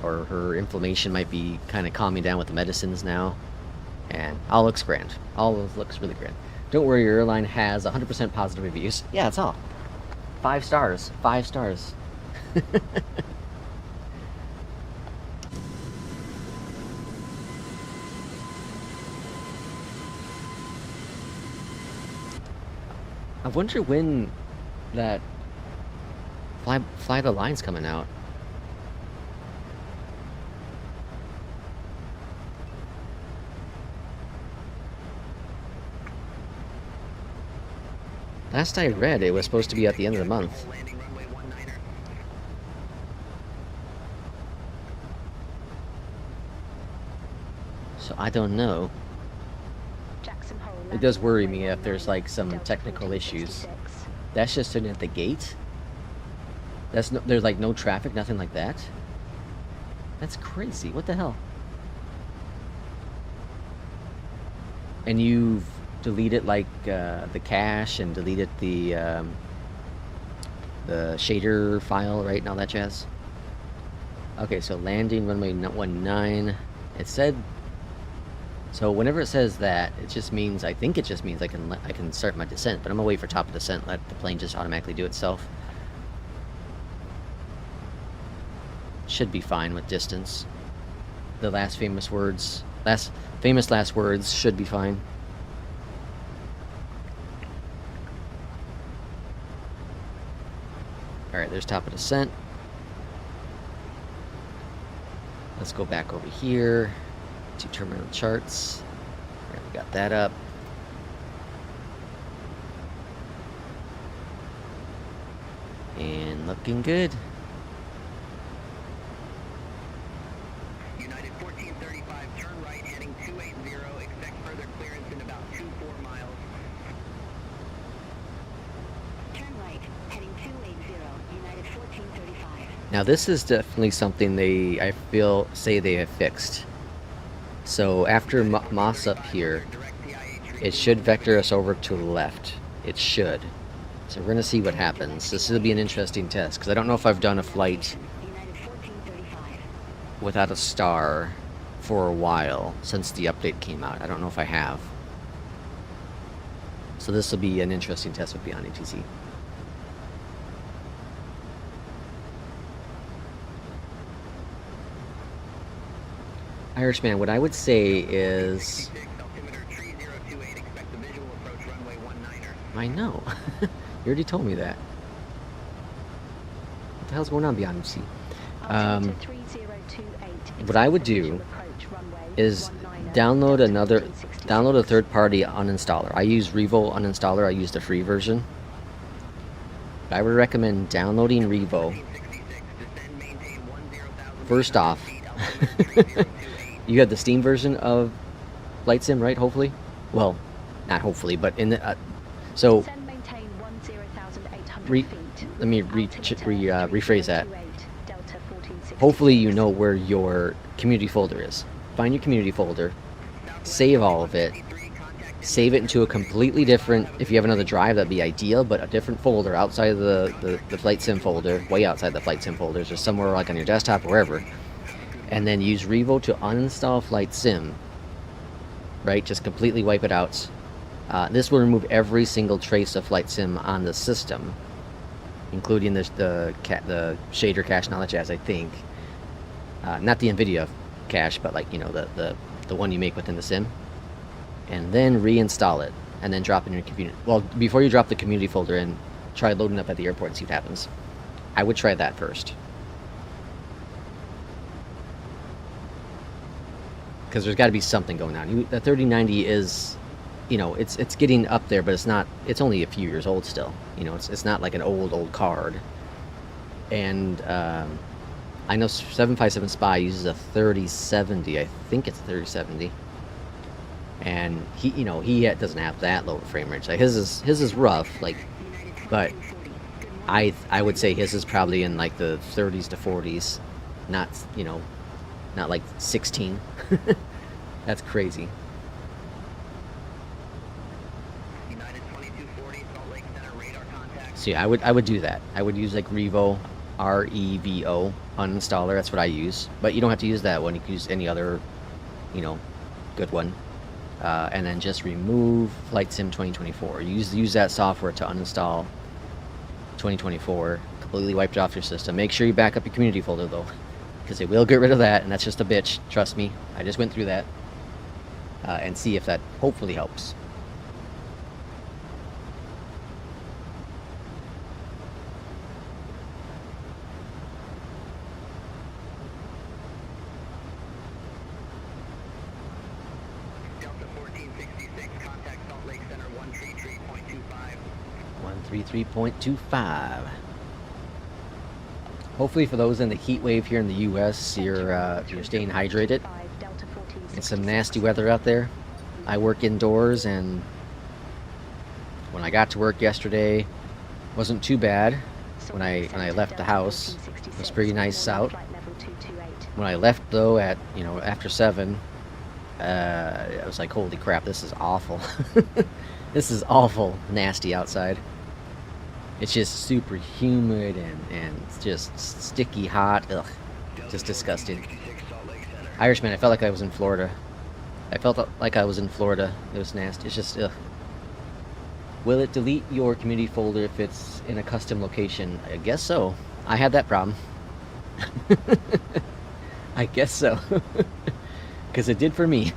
or her inflammation might be kind of calming down with the medicines now. And all looks grand. All looks really grand. Don't worry, your airline has 100% positive reviews. Yeah, it's all 5 stars. 5 stars. I wonder when that Fly the Line's coming out. Last I read, it was supposed to be at the end of the month. So I don't know. It does worry me if there's like some technical issues. That's just sitting at the gate? There's like no traffic, nothing like that? That's crazy. What the hell? And you've deleted like the cache and deleted the shader file, right, and all that jazz. Okay, so landing runway 19. It said. So whenever it says that, it just means, I think it just means I can start my descent. But I'm gonna wait for top of descent. Let the plane just automatically do itself. Should be fine with distance. The last famous words should be fine. Alright, there's top of descent. Let's go back over here to terminal charts. Alright, we got that up. And looking good. United 1435, turn right, heading 280, expect further clearance in about 24 miles. Turn right, heading 280, United 1435. Now this is definitely something I feel, say they have fixed. So after moss up here, it should vector us over to the left. It should. So we're gonna see what happens. This will be an interesting test, because I don't know if I've done a flight without a star for a while since the update came out. I don't know if I have. So this will be an interesting test with BeyondATC. Irishman, what I would say is... I know. You already told me that. What the hell's going on BeyondATC? What I would do is download a third-party uninstaller. I use Revo uninstaller. I use the free version. But I would recommend downloading Revo. First off, you have the Steam version of Flight Sim, right? Hopefully. Well, not hopefully, but in the so. Let me rephrase that. Hopefully you know where your community folder is. Find your community folder, save all of it, save it into a completely different, if you have another drive that'd be ideal, but a different folder outside of the Flight Sim folder, way outside the Flight Sim folders, or somewhere like on your desktop or wherever, and then use Revo to uninstall Flight Sim, right? Just completely wipe it out. This will remove every single trace of Flight Sim on the system, including the shader cache and all that jazz, I think. Not the NVIDIA cache, but like, you know, the one you make within the sim. And then reinstall it, and then drop it in your community. Well, before you drop the community folder in, try loading up at the airport and see what happens. I would try that first. Because there's got to be something going on. The 3090 is, you know, it's getting up there, but it's not. It's only a few years old still. You know, it's not like an old card. And I know 757 Spy uses a 3070. I think it's a 3070. And he doesn't have that low frame rate. Like his is rough, like, but I would say his is probably in like the 30s to 40s, not like 16. That's crazy. So yeah, I would do that. I would use like Revo, REVO uninstaller. That's what I use. But you don't have to use that one. You can use any other, good one. And then just remove Flight Sim 2024. Use that software to uninstall 2024. Completely wiped it off your system. Make sure you back up your community folder though, because it will get rid of that, and that's just a bitch. Trust me. I just went through that. And see if that hopefully helps. Delta 1466, contact Salt Lake Center 133.25. 133.25. Hopefully for those in the heat wave here in the US, you're staying hydrated. It's some nasty weather out there. I work indoors, and when I got to work yesterday, wasn't too bad. When I left the house, it was pretty nice out. When I left though at after 7, I was like, holy crap, this is awful. This is awful nasty outside. It's just super humid and just sticky hot. Ugh, just disgusting. Irishman, I felt like I was in Florida. It was nasty. It's just, ugh. Will it delete your community folder if it's in a custom location? I guess so. I had that problem. I guess so. Because it did for me.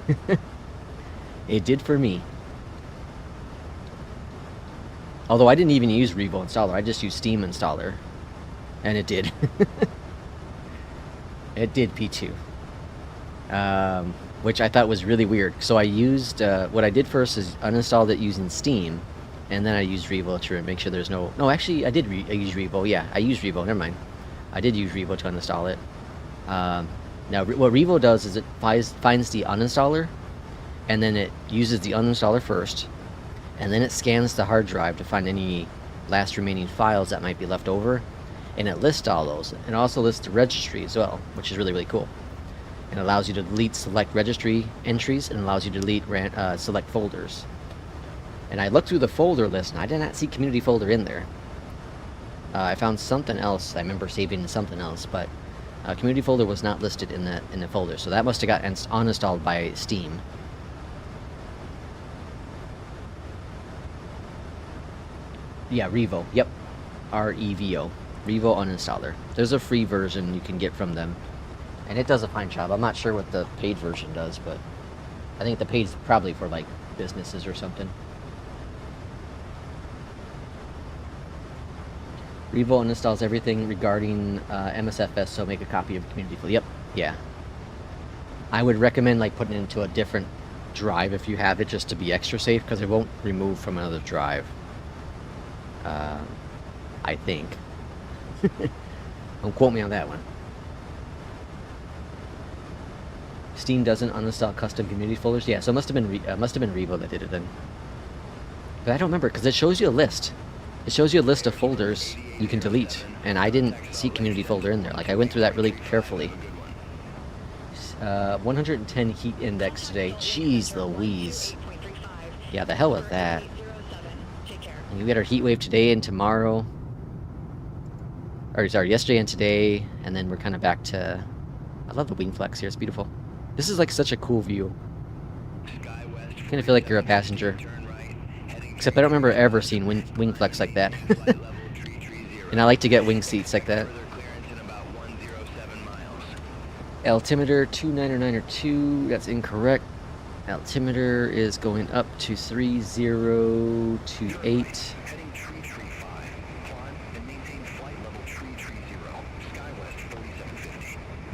It did for me. Although I didn't even use Revo installer. I just used Steam installer. And it did. It did P2. Which I thought was really weird. So I used, what I did first is uninstalled it using Steam, and then I used Revo to make sure there's no actually I use Revo. Yeah, I used Revo. Never mind. I did use Revo to uninstall it. Now what Revo does is it finds the uninstaller, and then it uses the uninstaller first, and then it scans the hard drive to find any last remaining files that might be left over, and it lists all those. And also lists the registry as well, which is really, really cool. And allows you to delete select registry entries and allows you to delete select folders. And I looked through the folder list and I did not see community folder in there. I found something else. I remember saving something else, but community folder was not listed in the folder, so that must have got uninstalled by Steam. Yeah, Revo. Yep, REVO. Revo uninstaller. There's a free version you can get from them, and it does a fine job. I'm not sure what the paid version does, but I think the paid's probably for like businesses or something. Revo uninstalls everything regarding MSFS, so make a copy of community folder. Yep, yeah. I would recommend like putting it into a different drive if you have it, just to be extra safe, because it won't remove from another drive. I think. Don't quote me on that one. Steam doesn't uninstall custom community folders. Yeah, so it must have been Revo that did it then. But I don't remember, because it shows you a list. It shows you a list of folders you can delete, and I didn't see community folder in there. Like, I went through that really carefully. 110 heat index today. Jeez Louise. Yeah, the hell with that. And we got our heat wave today and tomorrow. Or, sorry, yesterday and today, and then we're kind of back to... I love the wing flex here. It's beautiful. This is like such a cool view. Kind of feel like you're a passenger. Except I don't remember ever seeing wing flex like that. And I like to get wing seats like that. Altimeter 29902, that's incorrect. Altimeter is going up to 3028.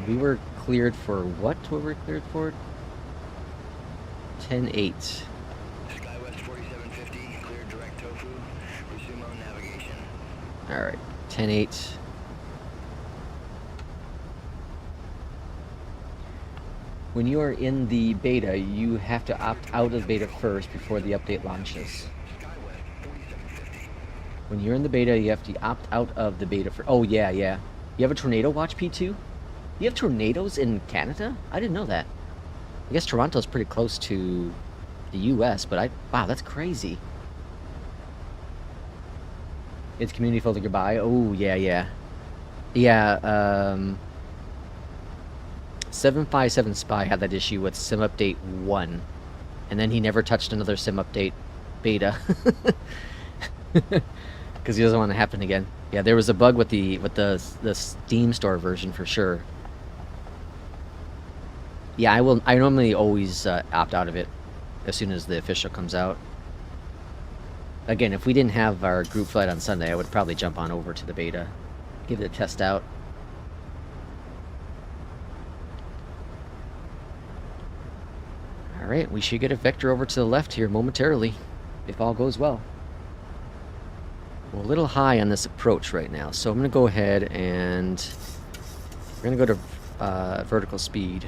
We were cleared for what? What were we cleared for? 10-8. Alright, 10-8. When you are in the beta, you have to opt out of beta first before the update launches. When you're in the beta, you have to opt out of the beta for... Oh, yeah. You have a tornado watch, P2? You have tornadoes in Canada? I didn't know that. I guess Toronto's pretty close to the US, but wow, that's crazy. It's community folder goodbye. Oh, yeah. Yeah, 757 Spy had that issue with Sim Update 1. And then he never touched another Sim Update beta. Because he doesn't want it to happen again. Yeah, there was a bug with the Steam Store version for sure. Yeah, I normally always opt out of it as soon as the official comes out. Again, if we didn't have our group flight on Sunday, I would probably jump on over to the beta, give it a test out. Alright, we should get a vector over to the left here momentarily, if all goes well. We're a little high on this approach right now, so I'm going to go ahead and we're going to go to vertical speed.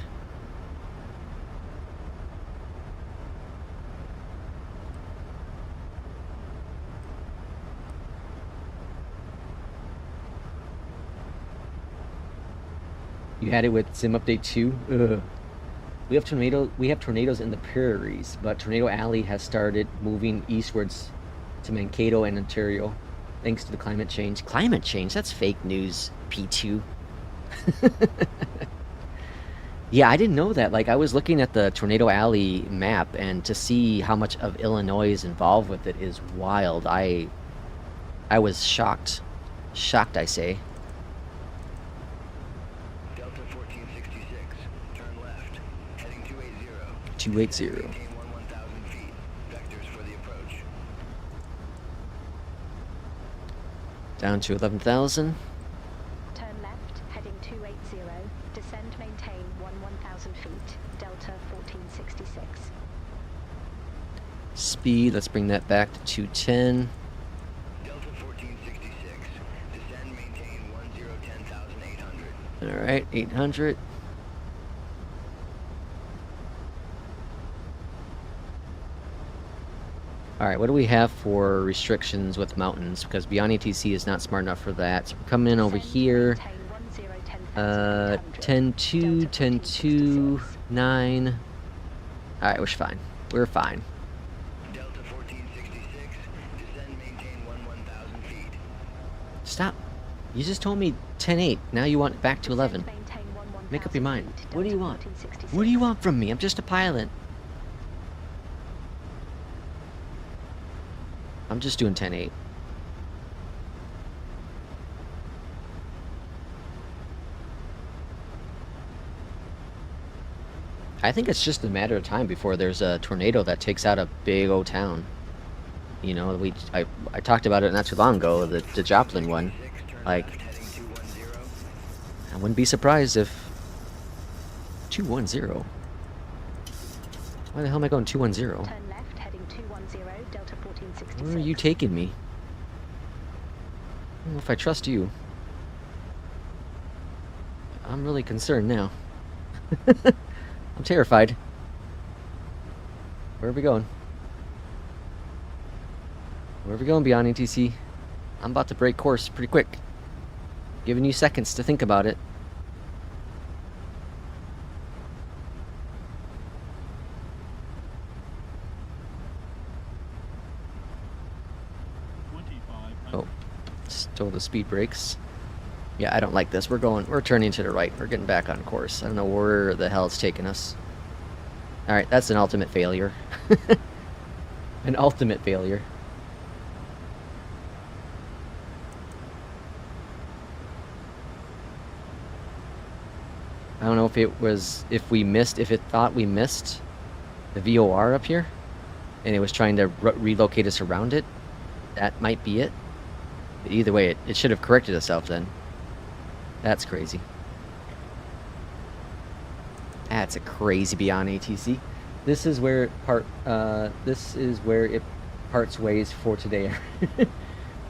You had it with Sim Update 2? Ugh. We have tornadoes in the prairies, but Tornado Alley has started moving eastwards to Mankato and Ontario, thanks to the climate change. Climate change? That's fake news, P2. Yeah, I didn't know that. Like, I was looking at the Tornado Alley map, and to see how much of Illinois is involved with it is wild. I was shocked. Shocked, I say. 280. Down to 11,000. Turn left, heading 280. Descend, maintain 1,000 feet. Delta 1466. Speed, let's bring that back to 210. Delta 1466. Descend, maintain 10,800. Alright, 800. Alright, what do we have for restrictions with mountains? Because BeyondATC is not smart enough for that. So we're coming in over here. 10-2, 10-2, 9. Alright, we're fine. We're fine. Delta 1466, descend, maintain 11,000 feet. Stop. You just told me 10-8. Now you want it back to 11. Make up your mind. What do you want? What do you want from me? I'm just a pilot. I'm just doing 10-8. I think it's just a matter of time before there's a tornado that takes out a big old town. You know, I talked about it not too long ago, the Joplin one. Like, I wouldn't be surprised if 210. Why the hell am I going 210? Turn left, heading 210, Delta 1466. Where are you taking me? I don't know if I trust you. I'm really concerned now. I'm terrified. Where are we going? Where are we going, BeyondATC? I'm about to break course pretty quick. Giving you seconds to think about it. Oh, stole the speed brakes. Yeah, I don't like this. We're turning to the right. We're getting back on course. I don't know where the hell it's taking us. Alright, that's an ultimate failure. An ultimate failure. I don't know if it was, if it thought we missed the VOR up here, and it was trying to relocate us around it. That might be it. But either way, it should have corrected itself then. That's crazy. That's a crazy BeyondATC. This is where it parts ways for today.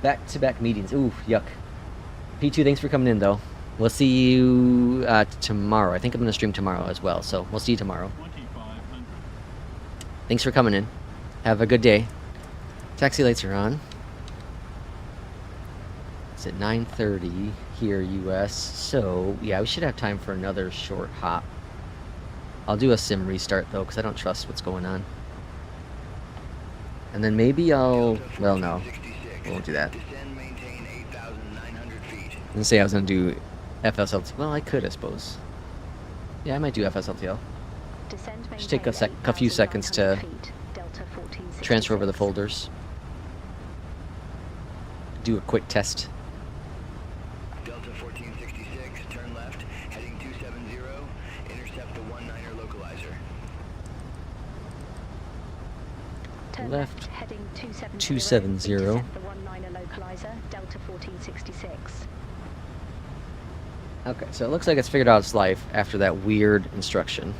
Back-to-back meetings. Ooh, yuck. P2, thanks for coming in though. We'll see you tomorrow. I think I'm going to stream tomorrow as well, so we'll see you tomorrow. Thanks for coming in. Have a good day. Taxi lights are on. It's at 9:30 here, US. So, yeah, we should have time for another short hop. I'll do a sim restart, though, because I don't trust what's going on. And then maybe I'll... Well, no. I won't do that. I didn't say I was going to do FSLT. Well, I could, I suppose. Yeah, I might do FSLTL. Just take a few seconds to transfer over the folders. Do a quick test. Delta 1466, turn left, heading 270, intercept the 19er localizer. Turn Left, heading 270, 270. intercept the 19er localizer, Delta 1466. Okay, so it looks like it's figured out its life after that weird instruction.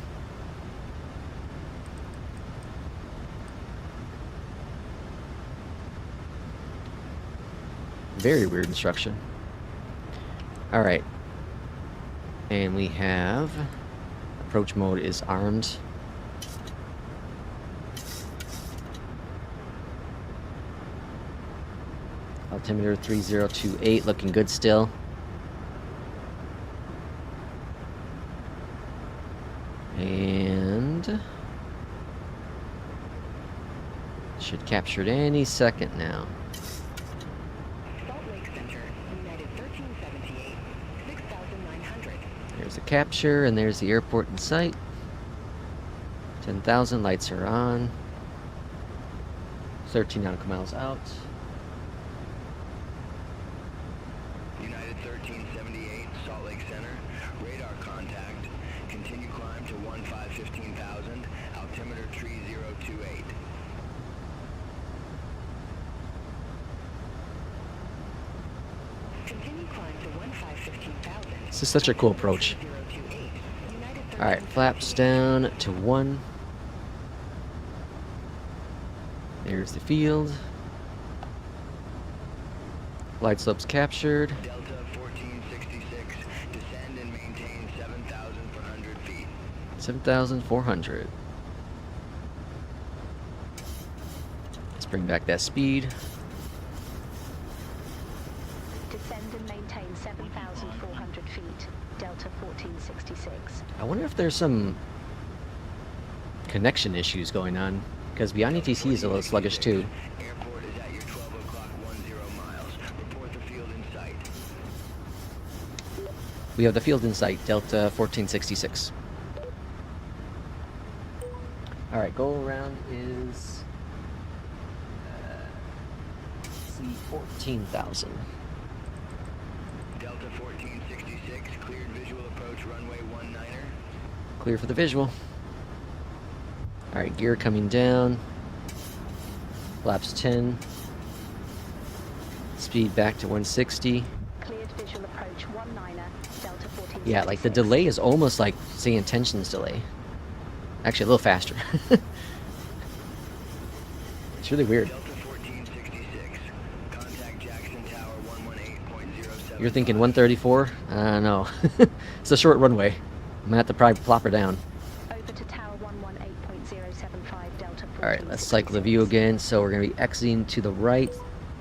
Very weird instruction. Alright. And we have... Approach mode is armed. Altimeter 3028, looking good still. And... should capture it any second now. There's the capture, and there's the airport in sight. 10,000 lights are on. 13 nautical miles out. United 1378, Salt Lake Center. Radar contact. Continue climb to 15,000. Altimeter 3028. Continue climb to 15,000. This is such a cool approach. Alright, flaps down to 1. There's the field. Glide slopes captured. Delta 1466, descend and maintain 7,400 feet. 7,400. It's Bring back that speed. Descend and maintain 7,400 feet. Delta 1466. I wonder if there's some connection issues going on, because BeyondATC is a little sluggish too. Airport is at your 12 o'clock 10 miles. Report the field in sight. We have the field in sight, Delta 1466. Alright, go around is see 14,000. Delta 1466, cleared visual approach runway 19er. Clear for the visual. Alright, gear coming down. Flaps 10. Speed back to 160. Cleared visual approach 19er. Delta 1466. Yeah, like the delay is almost like saying tensions delay. Actually, a little faster. It's really weird. Delta 1466, contact Jackson Tower 118.07. You're thinking 134? No. It's a short runway. I'm gonna have to probably plop her down. Over to tower 118.075 Delta 1466. Alright, let's cycle the view again. So we're gonna be exiting to the right,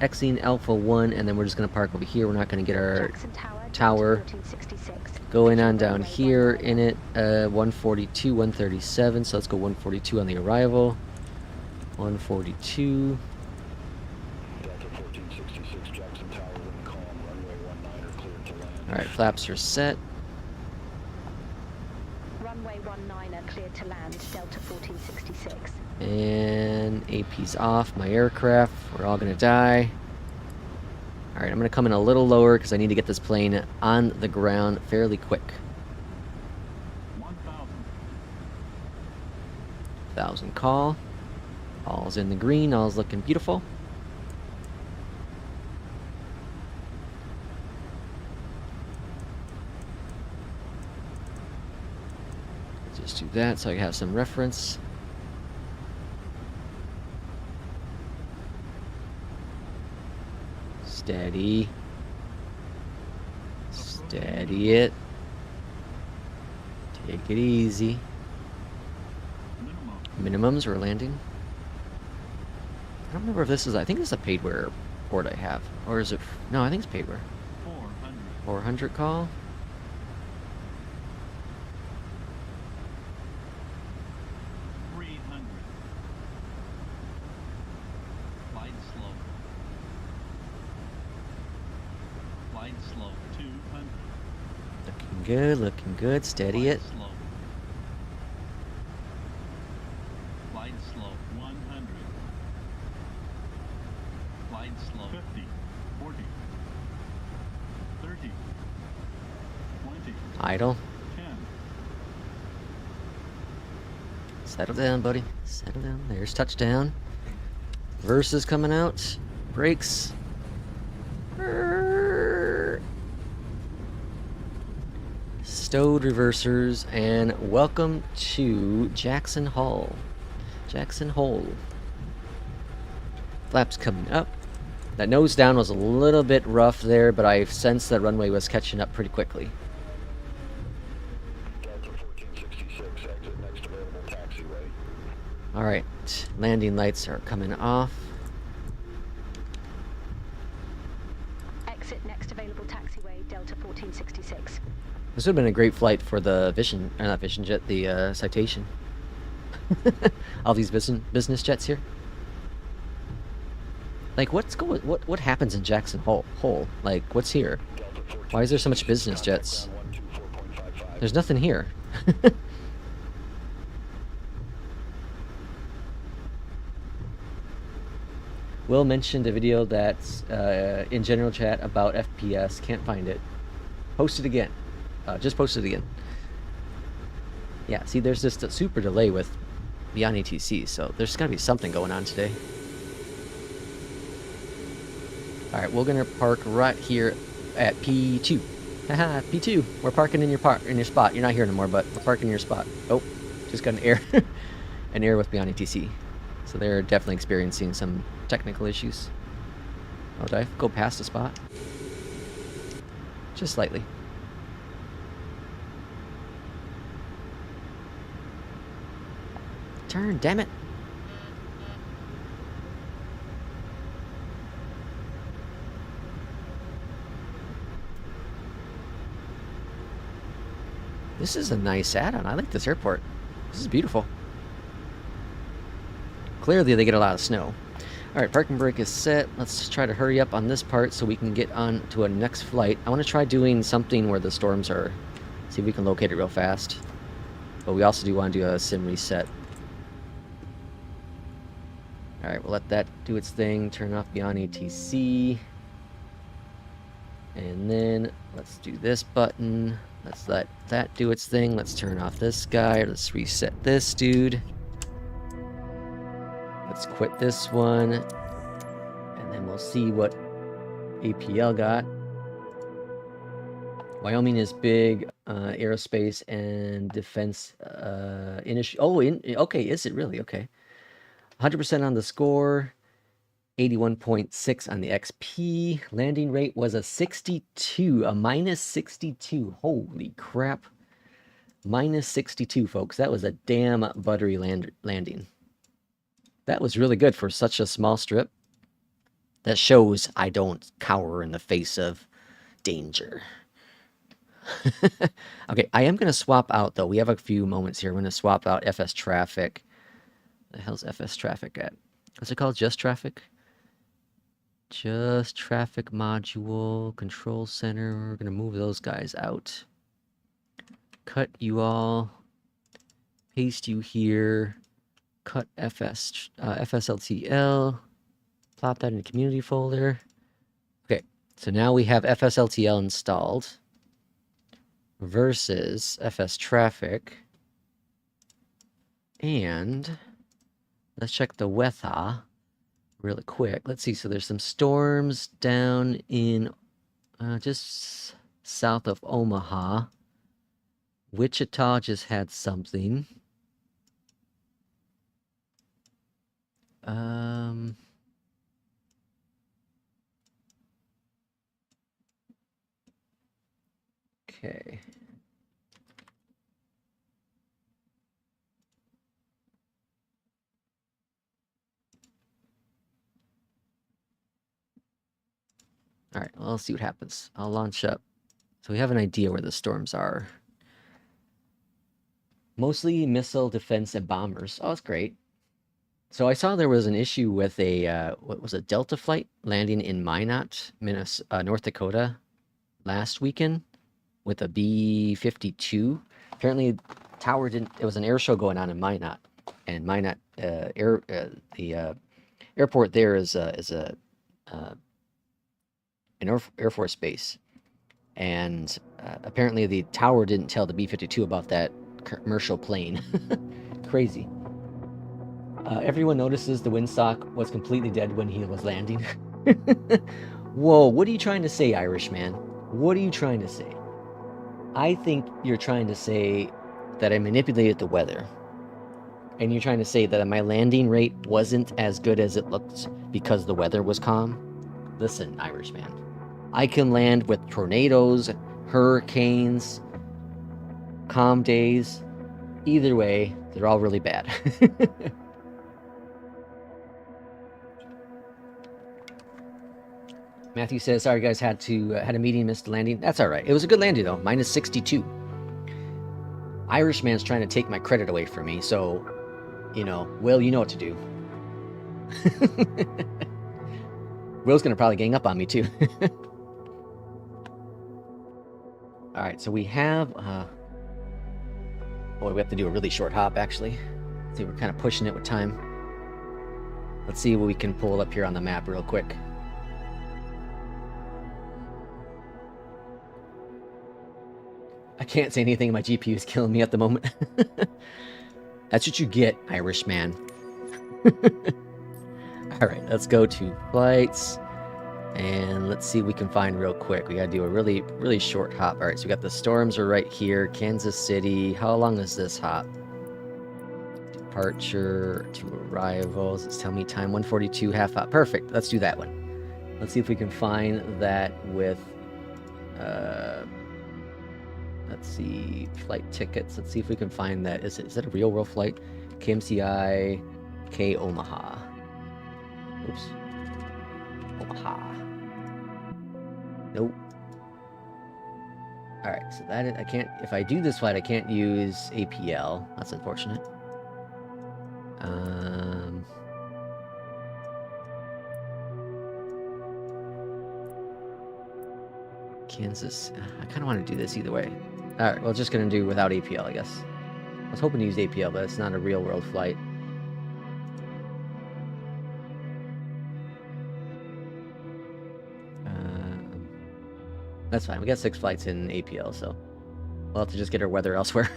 exiting Alpha 1, and then we're just gonna park over here. We're not gonna get our Jackson tower. Delta 1466. Going on Visual down runway here 19er. in it, 142, 137. So let's go 142 on the arrival. 142. Delta 1466, Jackson Tower, wind calm, runway 19er, cleared to land. Alright, flaps are set. Runway 19er cleared to land. Delta 1466. And AP's off my aircraft. We're all gonna die. Alright, I'm gonna come in a little lower because I need to get this plane on the ground fairly quick. 1,000 call. All's in the green, all's looking beautiful. Just do that so I have some reference. Steady. Steady it. Take it easy. Minimums we're landing. I don't remember if this is, I think this is a paidware port I have. Or is it, no, I think it's paidware. 400 call. Looking good, steady it. Glide slow, 100. Glide slow, 50, 40, 30, 20, Idle. 10. Settle down, buddy. Settle down. There's touchdown. Versus coming out. Brakes. Stowed reversers, and welcome to Jackson Hole. Jackson Hole. Flaps coming up. That nose down was a little bit rough there, but I sensed that runway was catching up pretty quickly. Delta 1466, exit next available taxiway. Alright, landing lights are coming off. Exit next available taxiway. Delta 1466. This would have been a great flight for the Vision, not Vision Jet, the Citation. All these business jets here. Like, what happens in Jackson Hole? Like, what's here? Why is there so much business jets? There's nothing here. Will mentioned a video that's in general chat about FPS. Can't find it. Post it again. Just post it again. Yeah, see, there's just a super delay with BeyondATC, so there's got to be something going on today. Alright, we're gonna park right here at P2. Haha, P2. We're parking in your spot. You're not here anymore, but we're parking in your spot. Oh, just got an error. An error with BeyondATC. So they're definitely experiencing some technical issues. Oh, did I go past the spot? Just slightly. Turn, damn it. This is a nice add-on. I like this airport. This is beautiful. Clearly they get a lot of snow. Alright, parking brake is set. Let's try to hurry up on this part so we can get on to a next flight. I want to try doing something where the storms are. See if we can locate it real fast. But we also do want to do a sim reset. Alright, we'll let that do its thing. Turn off BeyondATC. And then let's do this button. Let's let that do its thing. Let's turn off this guy. Let's reset this dude. Let's quit this one. And then we'll see what APL got. Wyoming is big. Aerospace and defense industry. Oh, okay, is it really? Okay. 100% on the score. 81.6 on the XP. Landing rate was a 62, a minus 62. Holy crap. Minus 62, folks. That was a damn buttery landing. That was really good for such a small strip. That shows I don't cower in the face of danger. Okay, I am going to swap out, though. We have a few moments here. I'm going to swap out FS traffic. The hell's FS traffic at? What's it called? Just traffic? Just traffic module, control center. We're going to move those guys out. Cut you all. Paste you here. Cut FSLTL. Plop that in the community folder. Okay, so now we have FSLTL installed. Versus FS traffic. And let's check the weather really quick. Let's see. So there's some storms down in just south of Omaha. Wichita just had something. Okay. All right, well, let's see what happens. I'll launch up. So we have an idea where the storms are. Mostly missile defense and bombers. Oh, that's great. So I saw there was an issue with a, what was it, Delta flight landing in Minot, North Dakota last weekend with a B-52. Apparently, tower didn't, it was an air show going on in Minot. And Minot, the airport there is an Air Force base. And apparently the tower didn't tell the B-52 about that commercial plane. Crazy. Everyone notices the windsock was completely dead when he was landing. Whoa, what are you trying to say, Irishman? What are you trying to say? I think you're trying to say that I manipulated the weather. And you're trying to say that my landing rate wasn't as good as it looked because the weather was calm? Listen, Irishman. I can land with tornadoes, hurricanes, calm days. Either way, they're all really bad. Matthew says, sorry guys, had a meeting, missed the landing. That's all right. It was a good landing though, minus 62. Irishman's trying to take my credit away from me, so, you know, Will, you know what to do. Will's gonna probably gang up on me too. All right, so we have, boy, we have to do a really short hop actually. See, we're kind of pushing it with time. Let's see what we can pull up here on the map real quick. I can't say anything. My GPU is killing me at the moment. That's what you get, Irishman. All right, let's go to flights. And let's see what we can find real quick. We got to do a really, really short hop. All right, so we got the storms are right here. Kansas City. How long is this hop? Departure to arrivals. It's tell me time 142 half hop. Perfect. Let's do that one. Let's see if we can find that with... let's see, flight tickets. Let's see if we can find that. Is that a real world flight? KMCI K Omaha. Oops. Omaha. Nope. Alright, so that is, I can't, if I do this flight, I can't use APL. That's unfortunate. Kansas. I kind of want to do this either way. Alright, well, just going to do without APL, I guess. I was hoping to use APL, but it's not a real-world flight. That's fine. We got 6 flights in APL, so we'll have to just get our weather elsewhere.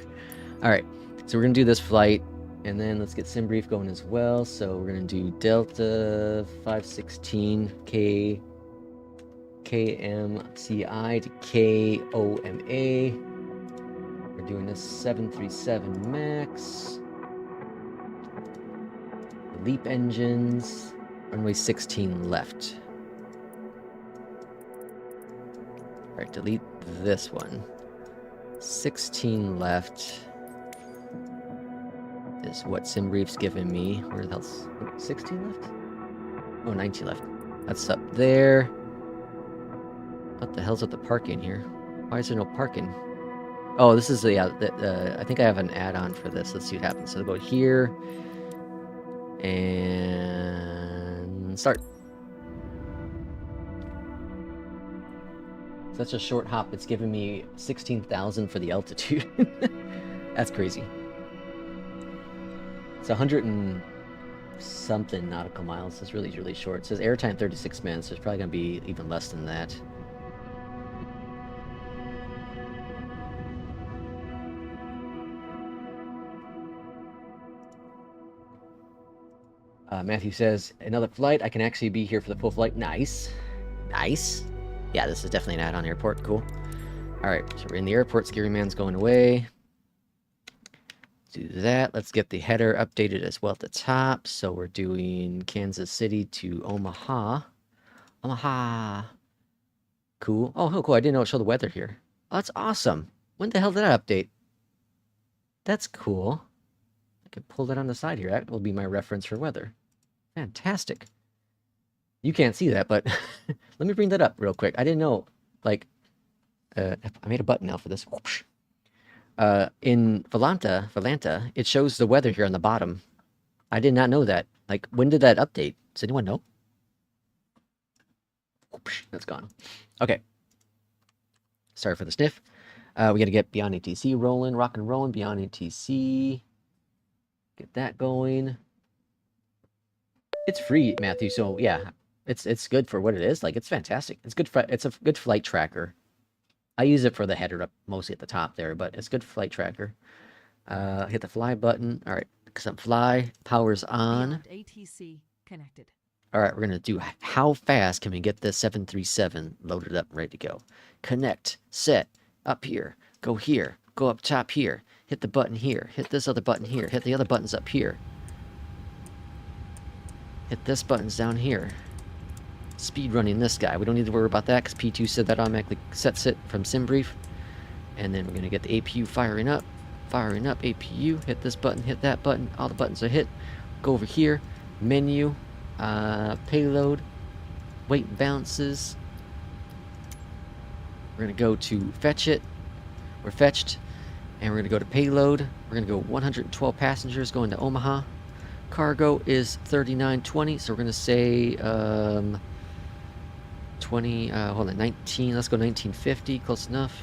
Alright, so we're going to do this flight, and then let's get SimBrief going as well. So we're going to do Delta 516 KMCI to KOMA. We're doing this 737 MAX. LEAP engines. Runway 16 left. Alright, delete this one. 16 left is what SimBrief's given me. Where the hell's 16 left? Oh, 19 left. That's up there. What the hell's with the parking here? Why is there no parking? Oh, this is the, I think I have an add-on for this. Let's see what happens. So we'll go here and start. Such a short hop, it's giving me 16,000 for the altitude. That's crazy. It's 100 and something nautical miles. It's really, really short. It says airtime 36 minutes, so it's probably going to be even less than that. Matthew says, another flight. I can actually be here for the full flight. Nice. Nice. Yeah, this is definitely an add-on airport. Cool. Alright, so we're in the airport. Scary Man's going away. Do that. Let's get the header updated as well at the top. So we're doing Kansas City to Omaha. Omaha. Cool. Oh, cool. I didn't know it showed the weather here. Oh, that's awesome. When the hell did that update? That's cool. I could pull that on the side here. That will be my reference for weather. Fantastic. You can't see that, but let me bring that up real quick. I didn't know, like, I made a button now for this. In Volanta, it shows the weather here on the bottom. I did not know that. Like, when did that update? Does anyone know? That's gone. Okay. Sorry for the sniff. We got to get BeyondATC rolling, rock and rolling. BeyondATC. Get that going. It's free, Matthew. So yeah, it's good for what it is. Like, it's fantastic. It's good. It's a good flight tracker. I use it for the header up mostly at the top there, but it's good flight tracker. Hit the fly button. All right, some fly powers on. ATC connected. All right, we're gonna do how fast can we get this 737 loaded up and ready to go. Connect, set, up here, go up top here, hit the button here, hit this other button here, hit the other buttons up here. Hit this button's down here. Speed running this guy. We don't need to worry about that because P2 said that automatically sets it from SimBrief. And then we're going to get the APU firing up. Firing up APU. Hit this button, hit that button. All the buttons are hit. Go over here. Menu. Payload. Weight and balances. We're going to go to fetch it. We're fetched. And we're going to go to payload. We're going to go 112 passengers going to Omaha. Cargo is 3920, so we're going to say 19, let's go 1950, close enough.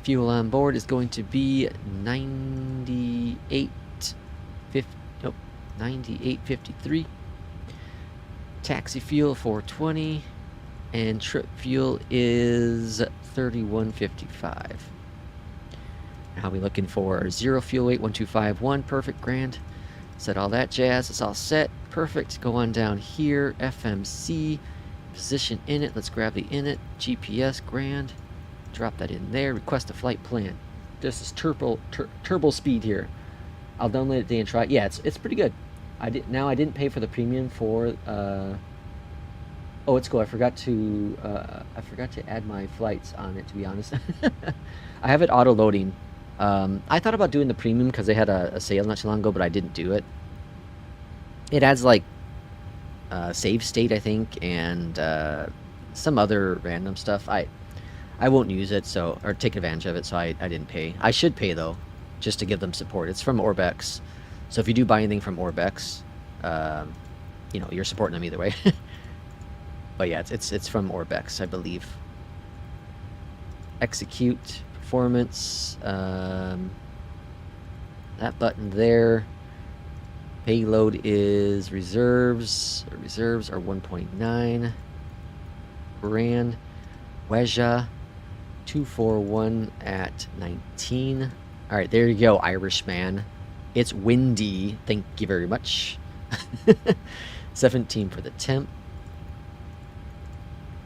Fuel on board is going to be 9853. Taxi fuel 420, and trip fuel is 3155. How are we looking for? 0 fuel weight 1251. Perfect, grand. Set all that jazz. It's all set. Perfect. Go on down here. FMC. Position in it. Let's grab the init. GPS, grand. Drop that in there. Request a flight plan. This is turbo speed here. I'll download it today and try it. Yeah, it's pretty good. I didn't pay for the premium for oh, it's cool. I forgot to add my flights on it, to be honest. I have it auto loading. I thought about doing the premium because they had a sale not too long ago, but I didn't do it. It adds like save state, I think, and some other random stuff. I won't use it, so, or take advantage of it, so I didn't pay. I should pay though, just to give them support. It's from Orbex, so if you do buy anything from Orbex, you know, you're supporting them either way. But yeah, it's from Orbex, I believe. Execute performance. That button there. Payload is reserves. Reserves are 1.9 grand. Weja 241 at 19. All right, there you go, Irishman. It's windy. Thank you very much. 17 for the temp.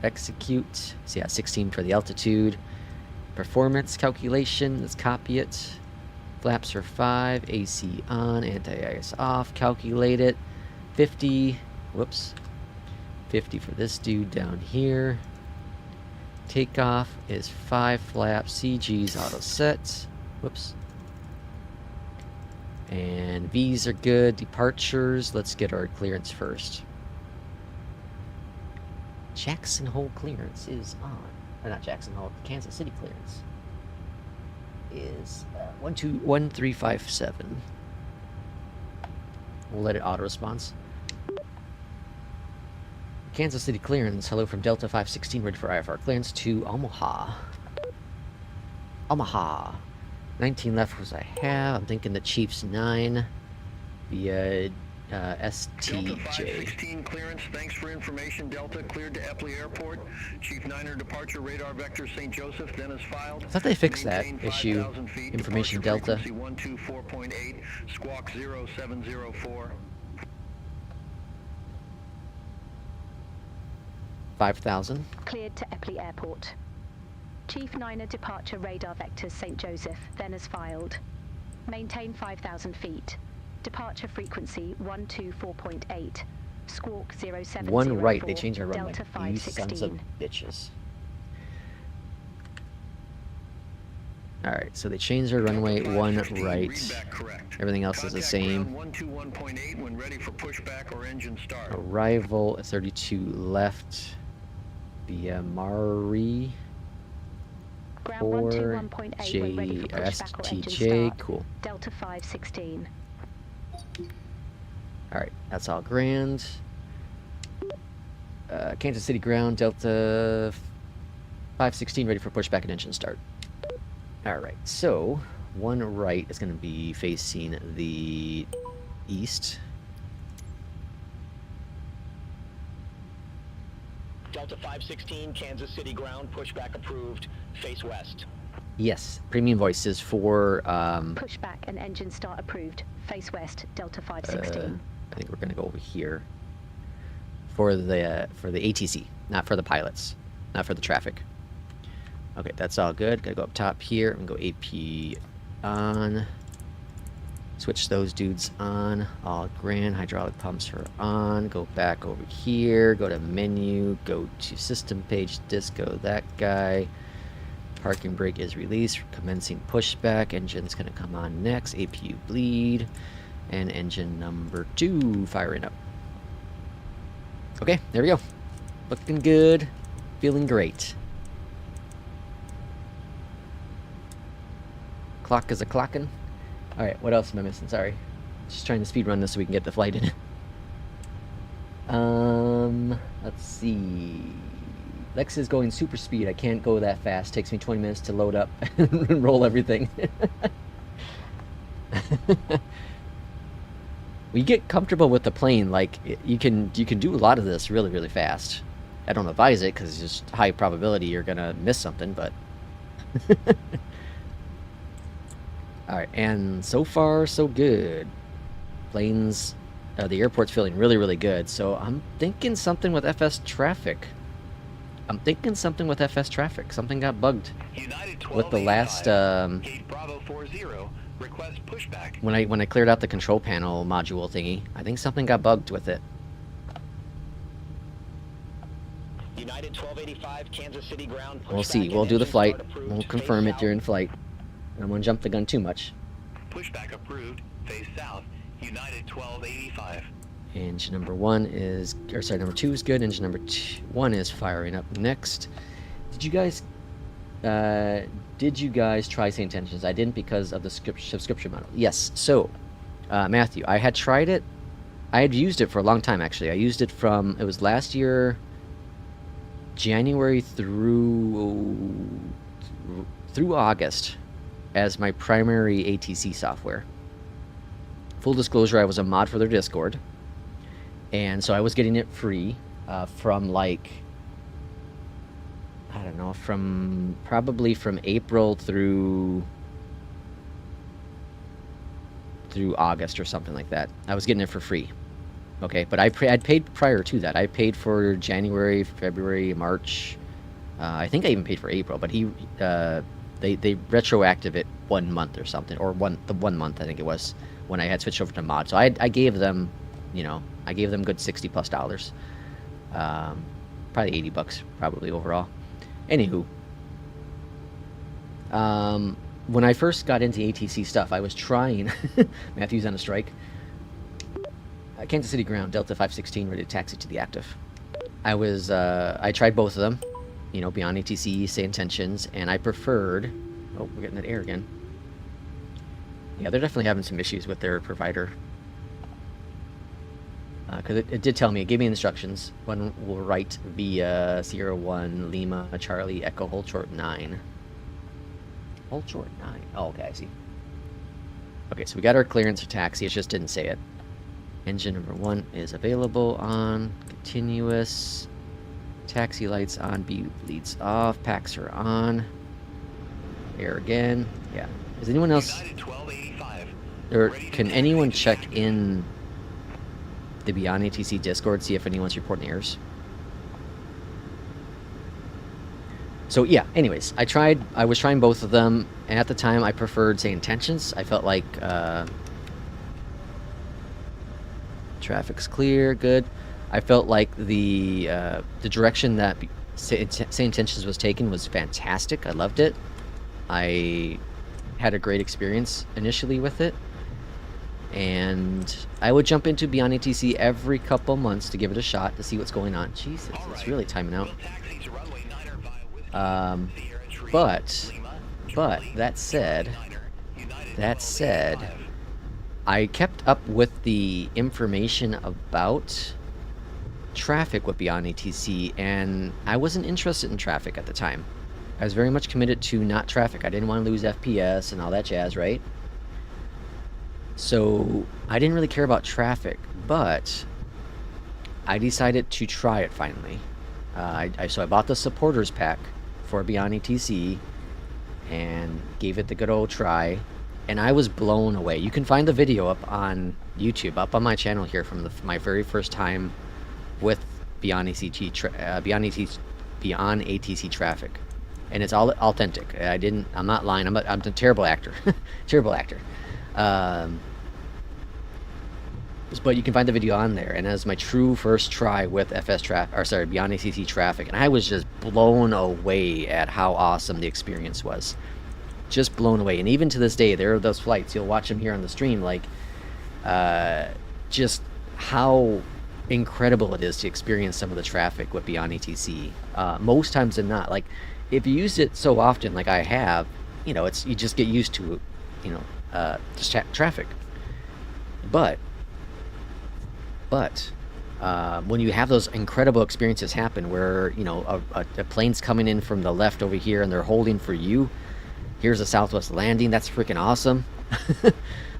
Execute. So yeah, 16 for the altitude. Performance calculation. Let's copy it. Flaps are 5. AC on. Anti-ice off. Calculate it. 50. Whoops. 50 for this dude down here. Takeoff is 5 flaps. CG's auto set. Whoops. And V's are good. Departures. Let's get our clearance first. Jackson Hole clearance is on. Or not Jackson Hole. Kansas City clearance is 1357. We'll let it auto response. Kansas City clearance. Hello from Delta 516. Ready for IFR clearance to Omaha. Omaha. 19 left was I have. I'm thinking the Chiefs 9 via STJ. Delta 516 clearance. Thanks for information. Delta cleared to Epley Airport. Chief 9er departure radar vector St. Joseph. Then is filed. I thought they fixed that Maintain issue. 5,000 feet. Information Departure Delta. frequency 124.8. Squawk 0704. 5,000. Cleared to Epley Airport. Chief 9er departure radar vectors St. Joseph, then as filed. Maintain 5,000 feet. Departure frequency 124.8. Squawk 0704. One right. They changed our runway. Delta You sons of 516. bitches. Alright, so they changed our runway one right. Everything else is the same. 121.8 when ready for pushback or engine start. Arrival 32 left via Mari. Ground 4 121.8 when ready for pushback or engine STJ. start. Cool. Delta 516. Alright, that's all grand. Kansas City ground, Delta 516 ready for pushback and engine start. Alright, so one right is going to be facing the east. Delta 516, Kansas City ground, pushback approved, face west. Yes, premium voices for Pushback and engine start approved. Face west, Delta 516. I think we're going to go over here for the ATC, not for the pilots, not for the traffic. Okay, that's all good. Gotta go up top here and go AP on. Switch those dudes on. All grand. Hydraulic pumps are on. Go back over here. Go to menu. Go to system page. Disco that guy. Parking brake is released. Commencing pushback. Engine's gonna come on next. APU bleed. And engine number 2 firing up. Okay, there we go. Looking good. Feeling great. Clock is a clockin'. Alright, what else am I missing? Sorry. Just trying to speed run this so we can get the flight in. Let's see. Lex is going super speed. I can't go that fast. Takes me 20 minutes to load up and roll everything. When you get comfortable with the plane, like you can do a lot of this really, really fast. I don't advise it because it's just high probability you're gonna miss something, but alright, and so far so good. Planes, the airport's feeling really, really good. So I'm thinking something with FS traffic. Something got bugged with the last Gate Bravo 40, request pushback. when I cleared out the control panel module thingy. I think something got bugged with it. United 1285, Kansas City ground, pushback. We'll see. and We'll do the engine flight. start approved, We'll face confirm it south. during flight. I don't want to jump the gun too much. Pushback approved. Face south. United 1285. Engine number 1 is, or sorry, number 2 is good. Engine number 1 is firing up next. Did you guys try St. Tensions? I didn't because of the subscription model. Yes. So, Matthew, I had tried it. I had used it for a long time, actually. I used it from, it was last year, January through August as my primary ATC software. Full disclosure, I was a mod for their Discord. And so I was getting it free from like, I don't know, probably from April through August or something like that. I was getting it for free. Okay, but I'd paid prior to that. I paid for January, February, March. I think I even paid for April, but they retroactive it 1 month or something, or the 1 month I think it was when I had switched over to mod. So I gave them, you know, I gave them good $60+, probably $80 probably overall. Anywho, when I first got into ATC stuff, I was trying. Matthew's on a strike. Kansas City ground, Delta 516, ready to taxi to the active. I tried both of them, you know, BeyondATC, Say Intentions, and I preferred. Oh, we're getting that air again. Yeah, they're definitely having some issues with their provider. Because it did tell me, it gave me instructions. One will write via Sierra 1, Lima, Charlie, Echo, hold short 9. Hold short 9. Oh, okay, I see. Okay, so we got our clearance for taxi, it just didn't say it. Engine number 1 is available on, continuous. Taxi lights on, B leads off, packs are on. Air again. Yeah. Is anyone else... Or can anyone check in the BeyondATC Discord, see if anyone's reporting errors? So yeah, anyways, I was trying both of them, and at the time I preferred, say, Intentions. I felt like traffic's clear, good. I felt like the direction that Say Intentions was taken was fantastic. I loved it. I had a great experience initially with it. And I would jump into BeyondATC every couple months to give it a shot to see what's going on. Jesus, it's really timing out. But that said, I kept up with the information about traffic with BeyondATC, and I wasn't interested in traffic at the time. I was very much committed to not traffic. I didn't want to lose FPS and all that jazz, right? So I didn't really care about traffic, but I decided to try it finally. So I bought the supporters pack for BeyondATC and gave it the good old try, and I was blown away. You can find the video up on YouTube, up on my channel here from my very first time with BeyondATC traffic, and it's all authentic. I'm not lying. I'm a terrible actor. Terrible actor. But you can find the video on there, and as my true first try with BeyondATC traffic, and I was just blown away at how awesome the experience was. Just blown away. And even to this day, there are those flights, you'll watch them here on the stream, like just how incredible it is to experience some of the traffic with BeyondATC. Most times than not, like if you use it so often like I have, you know, you just get used to it, you know, just traffic. But when you have those incredible experiences happen where, you know, a plane's coming in from the left over here and they're holding for you, here's a Southwest landing, that's freaking awesome.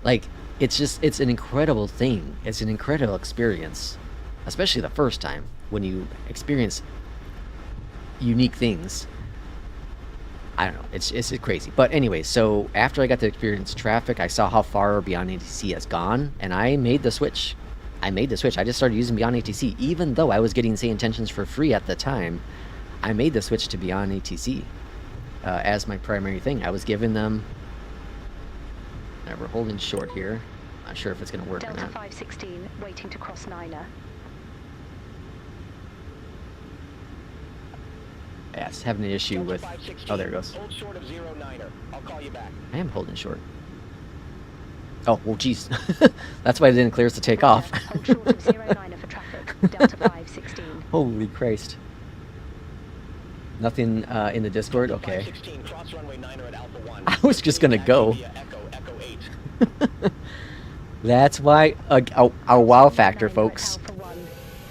Like, it's an incredible thing. It's an incredible experience, especially the first time when you experience unique things. I don't know, it's crazy. But anyway, so after I got to experience traffic, I saw how far BeyondATC has gone, and I made the switch. I just started using BeyondATC, even though I was getting Say Intentions for free at the time. I made the switch to BeyondATC as my primary thing. I was giving them. We're holding short here. Not sure if it's going to work or not. Delta 516 waiting to cross Niner. Yeah, it's having an issue with. Oh, there it goes. Hold short of 09er. I'll call you back. I am holding short. Oh, well, geez. That's why it didn't clear us to take off. Hold short of 09 for traffic, Delta 516. Holy Christ. Nothing in the Discord? Okay. 516, cross runway 9 at Alpha 1. I was just gonna go. Via Echo 8. That's why our wow factor, 09 folks. Alpha 1.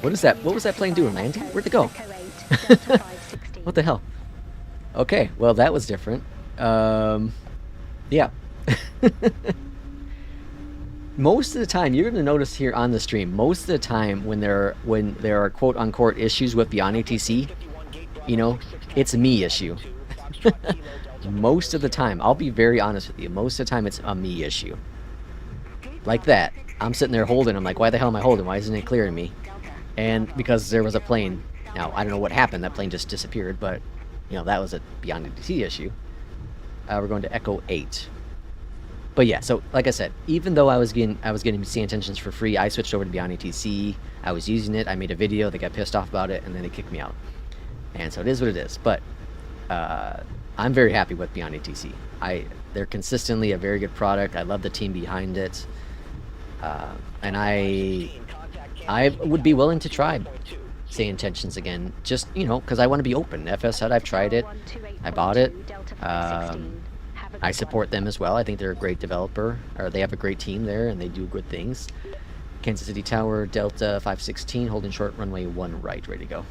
What is that? What was that plane doing, landing? Where'd it go? Echo 8, Delta 516. What the hell? Okay, well, that was different. Yeah. Most of the time, you're going to notice here on the stream, most of the time when there are quote-unquote issues with BeyondATC, you know, it's a me issue. Most of the time, I'll be very honest with you, most of the time it's a me issue. Like that. I'm sitting there holding, I'm like, why the hell am I holding? Why isn't it clearing me? And because there was a plane. Now, I don't know what happened, that plane just disappeared, but, you know, that was a BeyondATC issue. We're going to Echo 8. But yeah, so like I said, even though I was getting sea intentions for free, I switched over to BeyondATC. I was using it. I made a video. They got pissed off about it, and then they kicked me out. And so it is what it is. But I'm very happy with BeyondATC. They're consistently a very good product. I love the team behind it, and I would be willing to try sea intentions again. Just because I want to be open. FSFO, I've tried it. I bought it. I support them as well. I think they're a great developer, or they have a great team there, and they do good things. Kansas City Tower, Delta 516, holding short runway 1 right, ready to go.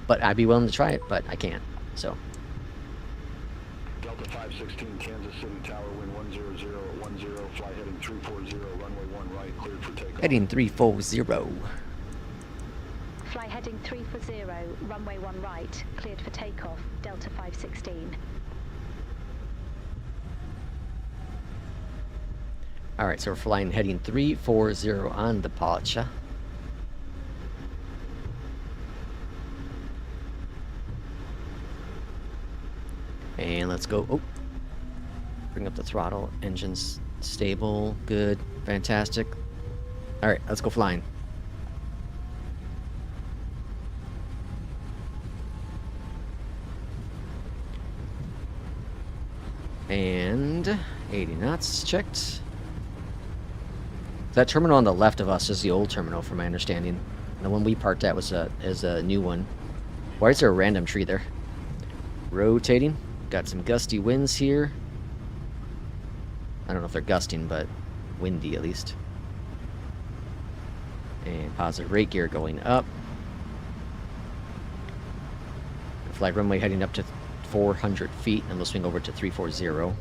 But I'd be willing to try it, but I can't. So. Delta 516, Kansas City Tower, wind 10010, fly heading 340, runway 1 right, cleared for takeoff. Heading 340. Fly heading 340, runway 1 right, cleared for takeoff, Delta 516. Alright, so we're flying heading 340 on departure. And let's go. Oh, bring up the throttle. Engines stable. Good. Fantastic. Alright, let's go flying. And 80 knots checked. That terminal on the left of us is the old terminal, from my understanding. The one we parked at is a new one. Why is there a random tree there? Rotating. Got some gusty winds here. I don't know if they're gusting, but windy at least. And positive rate gear going up. Flight runway heading up to 400 feet, and we'll swing over to 340.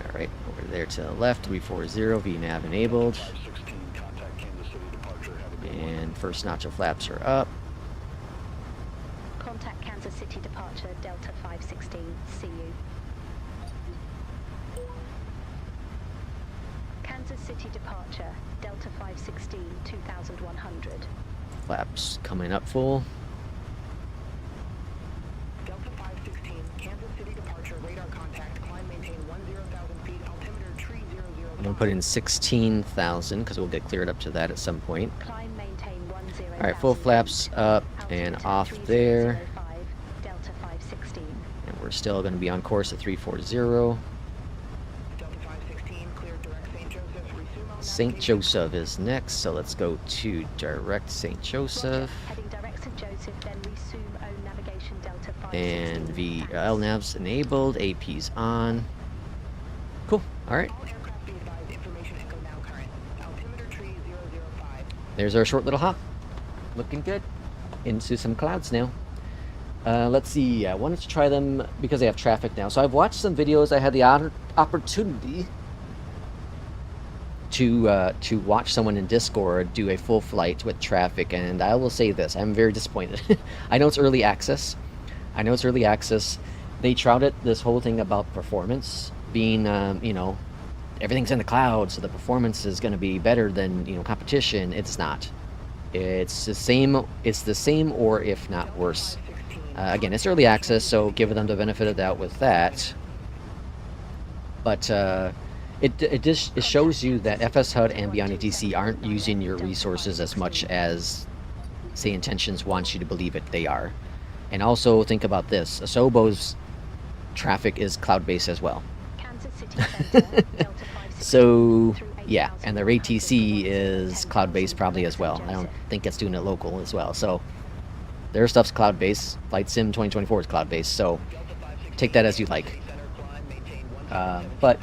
Alright, over there to the left, 340, VNAV enabled. And first notch of flaps are up. Contact Kansas City departure, Delta 516, see you. Kansas City departure, Delta 516, 2100. Flaps coming up full. Delta 516, Kansas City departure, radar contact, climb maintain 10,000 feet, altimeter 3005. I'm going to put in 16,000 because we'll get cleared up to that at some point. Climb maintain 10,000. Alright, full flaps up and off there. Delta 516. And we're still going to be on course at 340. Delta 516, clear direct St. Joseph, resume on St. Joseph is next, so let's go to direct St. Joseph. Heading direct St. Joseph, then resume own navigation, Delta 516. And LNAV's enabled, AP's on. Cool, alright. all aircraft be advised, information echo now current. Altimeter 3005. There's our short little hop. Looking good. Into some clouds now. Let's see, I wanted to try them because they have traffic now. So I've watched some videos. I had the opportunity to watch someone in Discord do a full flight with traffic, and I will say this, I'm very disappointed. I know it's early access. They touted this whole thing about performance being, everything's in the cloud, so the performance is going to be better than, competition. It's not. It's the same, or if not worse. Again, it's early access, so give them the benefit of the doubt with that. But it shows you that FSFO and BeyondATC aren't using your resources as much as, say, Intentions wants you to believe it they are. And also think about this: Asobo's traffic is cloud-based as well. Kansas City Center, Delta 560 So through yeah, and their ATC 8,100 is cloud-based probably as well. I don't think it's doing it local as well. So their stuff's cloud-based. Flight Sim 2024 is cloud-based. So take that as you like. But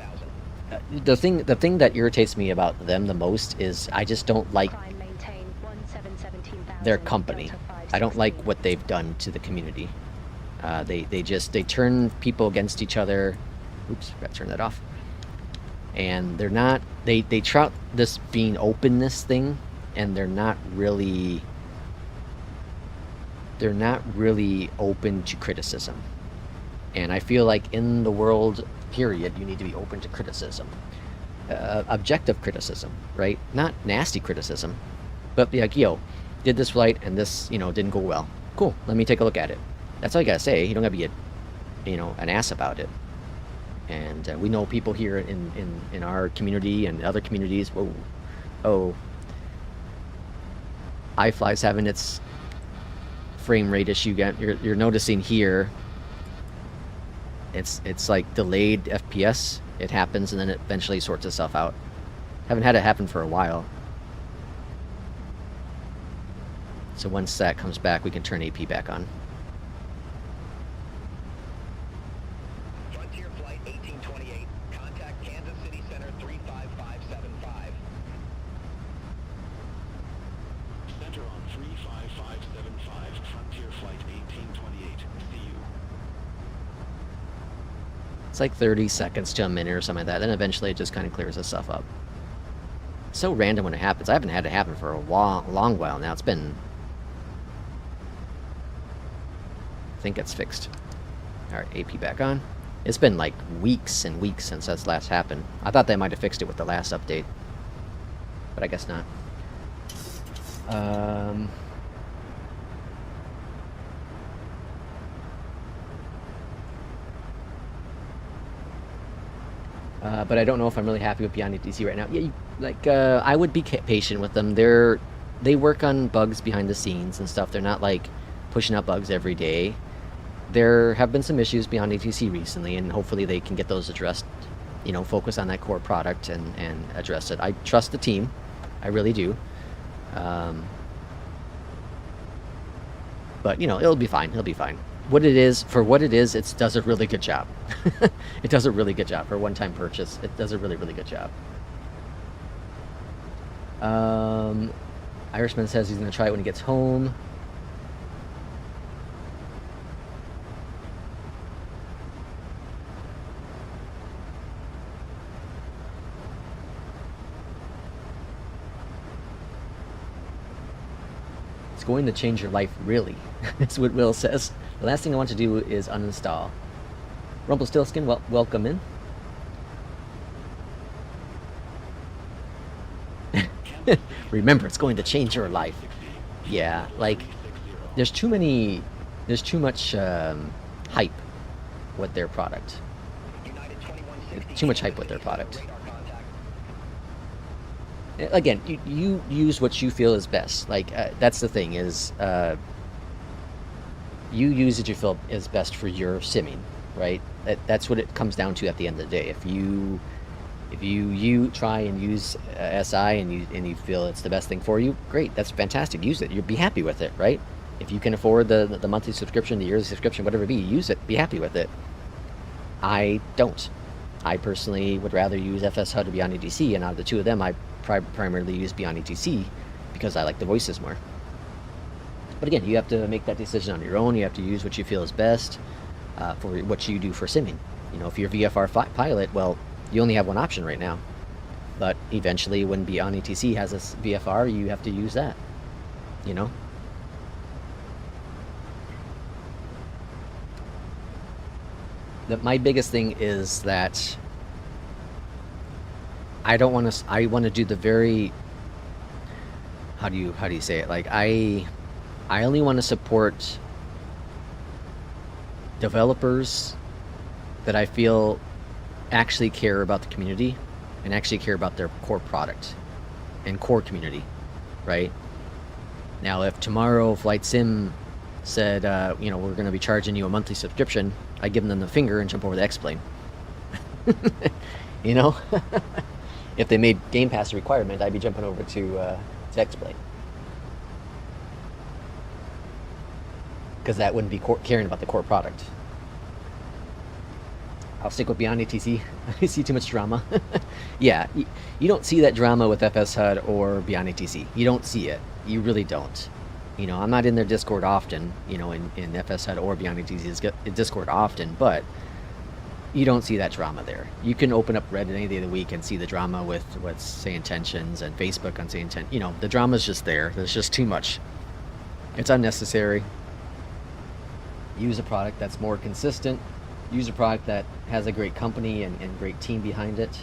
the thing that irritates me about them the most is I just don't like Climb, maintain 1717,000, their company. Delta I don't like 516. what they've done to the community. They turn people against each other. Oops, gotta turn that off. And they're not, they trout this being openness thing, and they're not really open to criticism. And I feel like in the world, period, you need to be open to criticism. Objective criticism, right? Not nasty criticism, but be like, yo, did this flight and this, didn't go well. Cool, let me take a look at it. That's all you gotta say. You don't gotta be an ass about it. And we know people here in our community and other communities. Whoa, oh, iFly's having its frame rate issue. You're noticing here. It's like delayed FPS. It happens and then it eventually sorts itself out. Haven't had it happen for a while. So once that comes back, we can turn AP back on. Frontier Flight 1828. Contact Kansas City Center 35575. Center on 35575, Frontier Flight 1828. See you. It's like 30 seconds to a minute or something like that. Then eventually it just kind of clears itself up. It's so random when it happens. I haven't had it happen for a long while now. It's been... I think it's fixed. Alright, AP back on. It's been like weeks and weeks since that's last happened. I thought they might have fixed it with the last update. But I guess not. But I don't know if I'm really happy with BeyondATC right now. Yeah, I would be patient with them. They work on bugs behind the scenes and stuff. They're not like pushing out bugs every day. There have been some issues BeyondATC recently, and hopefully they can get those addressed. Focus on that core product and address it. I trust the team. I really do. But it'll be fine. It'll be fine. What it is, it does a really good job. It does a really good job for a one-time purchase. It does a really, really good job. Irishman says he's going to try it when he gets home. It's going to change your life, really. That's what Will says. The last thing I want to do is uninstall. Rumpelstiltskin, welcome in. Remember, it's going to change your life. Yeah, like there's too much hype with their product. Too much hype with their product. Again, you use what you feel is best. Like that's the thing is, you use what you feel is best for your simming, right? That's what it comes down to at the end of the day. If you try and use SI and you feel it's the best thing for you, great, that's fantastic. Use it. You'll be happy with it, right? If you can afford the monthly subscription, the yearly subscription, whatever it be, use it. Be happy with it. I don't. I personally would rather use FSFO to BeyondATC, and out of the two of them, I primarily use BeyondATC because I like the voices more. But again, you have to make that decision on your own. You have to use what you feel is best for what you do for simming. If you're VFR pilot, well, you only have one option right now. But eventually, when BeyondATC has a VFR, you have to use that. My biggest thing is that I want to do the very, how do you say it? Like I only want to support developers that I feel actually care about the community and actually care about their core product and core community, right? Now, if tomorrow Flight Sim said, you know, we're going to be charging you a monthly subscription, I'd give them the finger and jump over the X-Plane. You know? If they made Game Pass a requirement, I'd be jumping over to X-Plane. Because that wouldn't be caring about the core product. I'll stick with BeyondATC. I see too much drama. Yeah, you don't see that drama with FSHUD or BeyondATC. You don't see it. You really don't. You know, I'm not in their Discord often, you know, in FSHUD or BeyondATC's Discord often, but you don't see that drama there. You can open up Reddit any day of the week and see the drama with what's Say Intentions and Facebook on Say Intent. You know, the drama's just there. There's just too much. It's unnecessary. Use a product that's more consistent. Use a product that has a great company and great team behind it.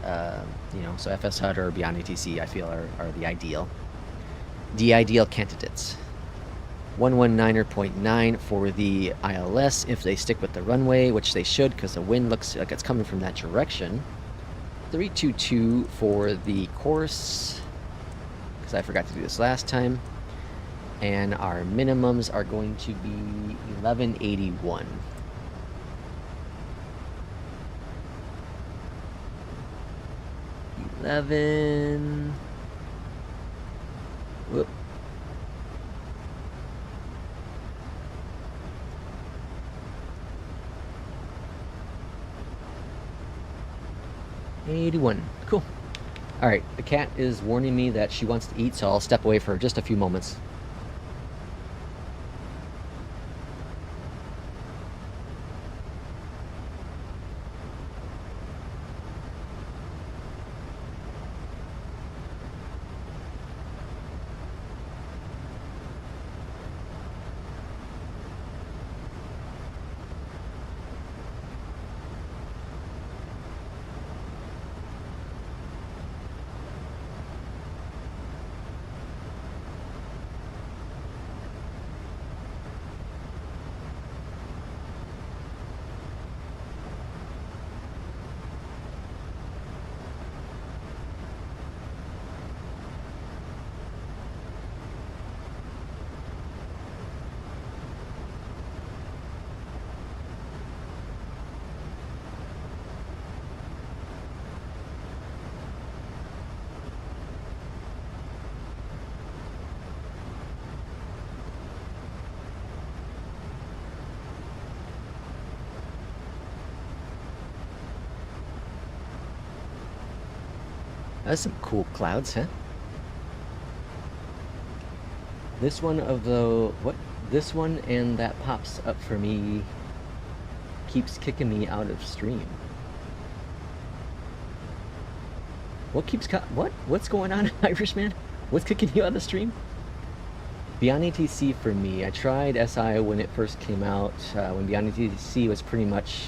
You know, so FSHUD or BeyondATC, I feel, are the ideal. The ideal candidates. 119.9 for the ILS if they stick with the runway, which they should because the wind looks like it's coming from that direction. 322 for the course, because I forgot to do this last time. And our minimums are going to be 1181. Whoop. $81. Cool. Alright, the cat is warning me that she wants to eat, so I'll step away for just a few moments. That's some cool clouds, huh? This one of the... what? This one and that pops up for me keeps kicking me out of stream. What keeps... what? What's going on, Irishman? What's kicking you out of the stream? BeyondATC for me. I tried SI when it first came out, when BeyondATC was pretty much...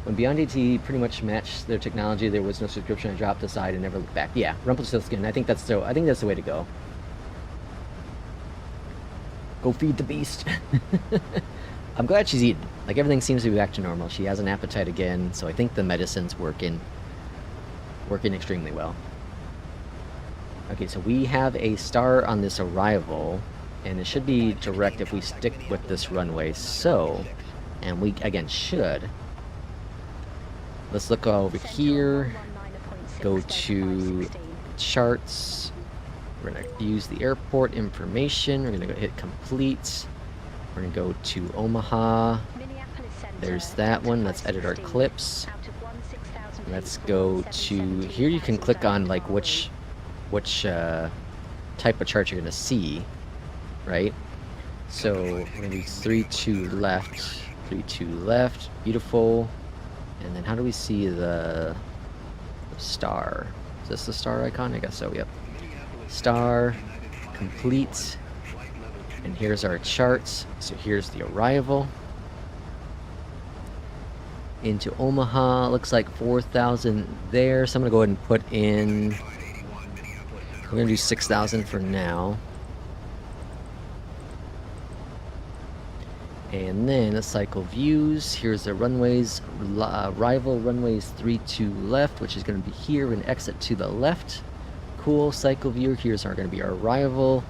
When BeyondATC pretty much matched their technology, there was no subscription. I dropped aside and never looked back. Yeah, Rumpelstiltskin. I think that's the way to go. Go feed the beast. I'm glad she's eating. Like, everything seems to be back to normal. She has an appetite again, so I think the medicine's working extremely well. Okay, so we have a star on this arrival, and it should be direct if we stick with this runway. So, and we again should. Let's look over here, go to charts, we're going to use the airport information, we're going to go hit complete, we're going to go to Omaha, there's that one, let's edit our clips, let's go to, here you can click on like which type of chart you're going to see, right? So we're going to do 3-2 left, 3-2 left, beautiful. And then how do we see the star? Is this the star icon? I guess so, yep. Star, complete. And here's our charts. So here's the arrival. Into Omaha, looks like 4,000 there. So I'm gonna go ahead and put in, we're gonna do 6,000 for now. And then let's cycle views. Here's the runways, arrival runways 3-2 left, which is going to be here, and exit to the left. Cool, cycle view. Here's going to be our arrival.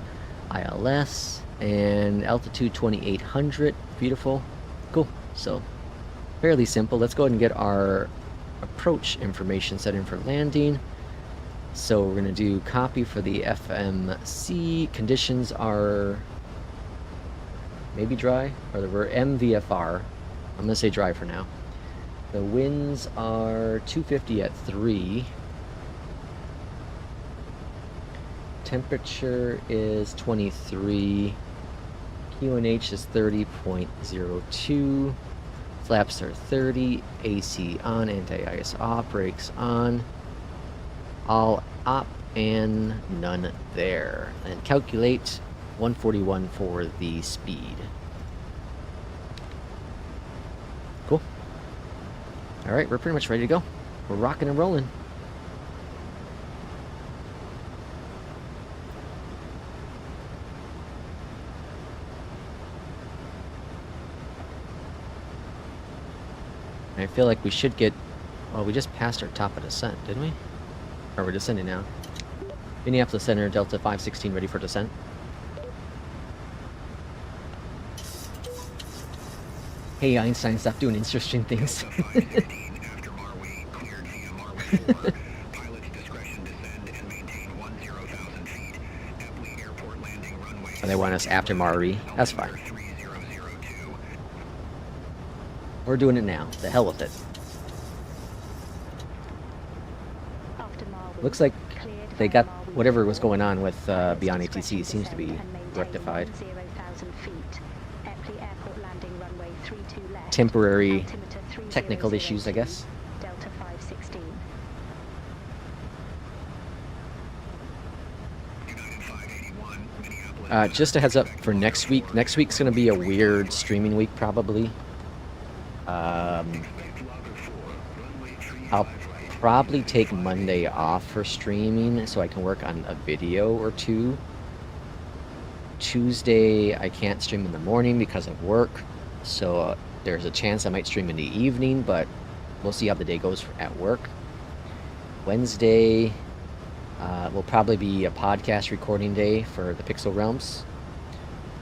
ILS, and altitude 2800. Beautiful. Cool. So, fairly simple. Let's go ahead and get our approach information set in for landing. So we're going to do copy for the FMC. Conditions are maybe dry, or we're MVFR. I'm going to say dry for now. The winds are 250 at 3. Temperature is 23. QNH is 30.02. Flaps are 30. AC on. Anti-ice off. Brakes on. All up and none there. And calculate 141 for the speed. Cool. Alright, we're pretty much ready to go. We're rocking and rolling. I feel like we should get... Well, we just passed our top of descent, didn't we? Or we're descending now. Minneapolis Center, Delta 516, ready for descent. Hey Einstein, stop doing interesting things. Oh, they want us after Marui. That's fine. We're doing it now. The hell with it. Looks like they got whatever was going on with BeyondATC seems to be rectified. Temporary technical issues, I guess. Delta 516. Just a heads up for next week. Next week's going to be a weird streaming week, probably. I'll probably take Monday off for streaming so I can work on a video or two. Tuesday, I can't stream in the morning because of work, so there's a chance I might stream in the evening, but we'll see how the day goes at work. Wednesday will probably be a podcast recording day for the Pixel Realms.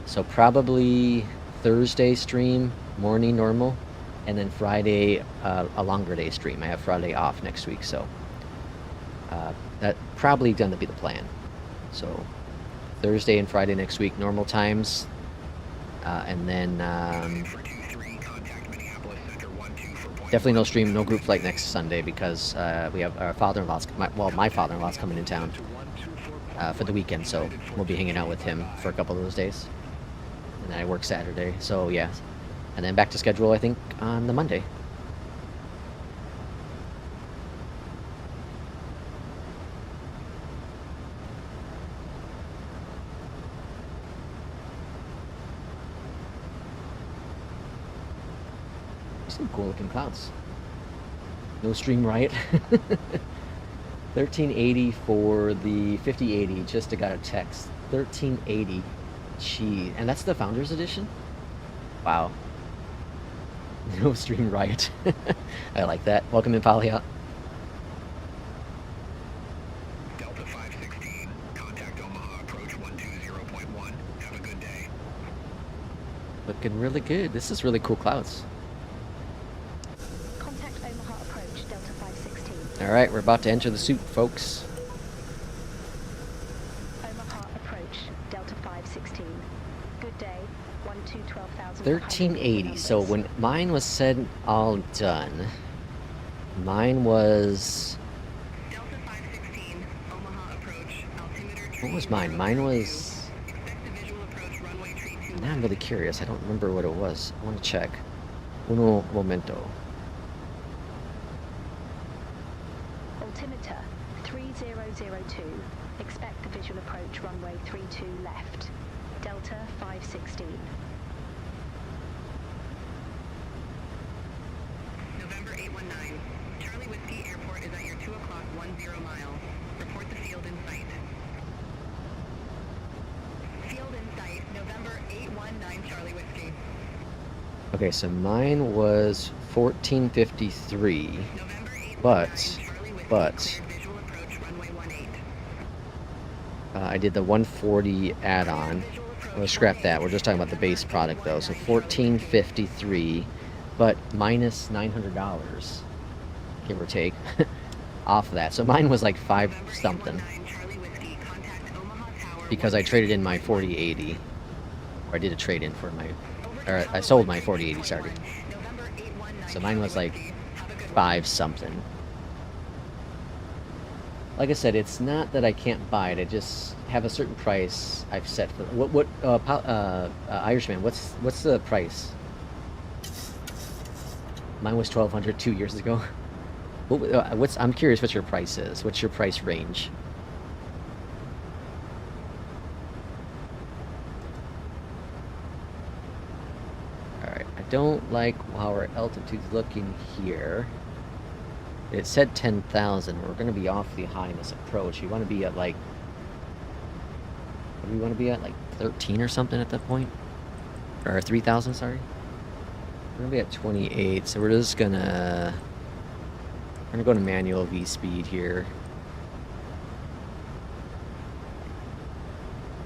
So probably Thursday stream, morning normal, and then Friday a longer day stream. I have Friday off next week, so that probably going to be the plan. So Thursday and Friday next week, normal times, and then definitely no stream, no group flight next Sunday because we have our father-in-law's, my father-in-law's coming in town for the weekend, so we'll be hanging out with him for a couple of those days. And then I work Saturday, so yeah. And then back to schedule, I think, on the Monday. Some cool looking clouds. No stream riot. 1380 for the 5080. Just got a text. 1380. Gee, and that's the Founders Edition? Wow. No stream riot. I like that. Welcome in, Polyhot. Delta 516, contact Omaha, approach 120.1. Have a good day. Looking really good. This is really cool clouds. Contact Omaha approach, Delta 516. Alright, we're about to enter the soup, folks. Omaha approach, Delta 516. Good day, 12,000. 1380. So when mine was said all done, mine was... Delta 516, Omaha approach, altimeter tree. What was mine? Mine was... Expect a visual approach runway tree 2. Now I'm really curious. I don't remember what it was. I want to check. Uno momento. Altimeter 3002. Expect the visual approach runway 32 left. Delta 516. November 819. Charlie Whiskey Airport is at your 2 o'clock 10 miles. Report the field in sight. Field in sight, November 819 Charlie Whiskey. Okay, so mine was 1453. November 819 But Charlie Whiskey, but cleared visual approach runway 18. I did the 140 add-on. We'll scrap that. We're just talking about the base product though. So $1453, but minus $900, give or take, off of that. So mine was like 5 something because I traded in my 4080, or I did a trade in for my, or I sold my 4080. Sorry. So mine was like 5 something. Like I said, it's not that I can't buy it. I just have a certain price I've set for Irishman. What's the price? Mine was $1,200 2 years ago. I'm curious what your price is. What's your price range? All right. I don't like how our altitude's looking here. It said 10,000. We're going to be awfully high in this approach. We want to be at like, what do we want to be at? Like 13 or something at that point? Or 3,000, sorry. We're going to be at 28, so we're just going to, go to manual V speed here.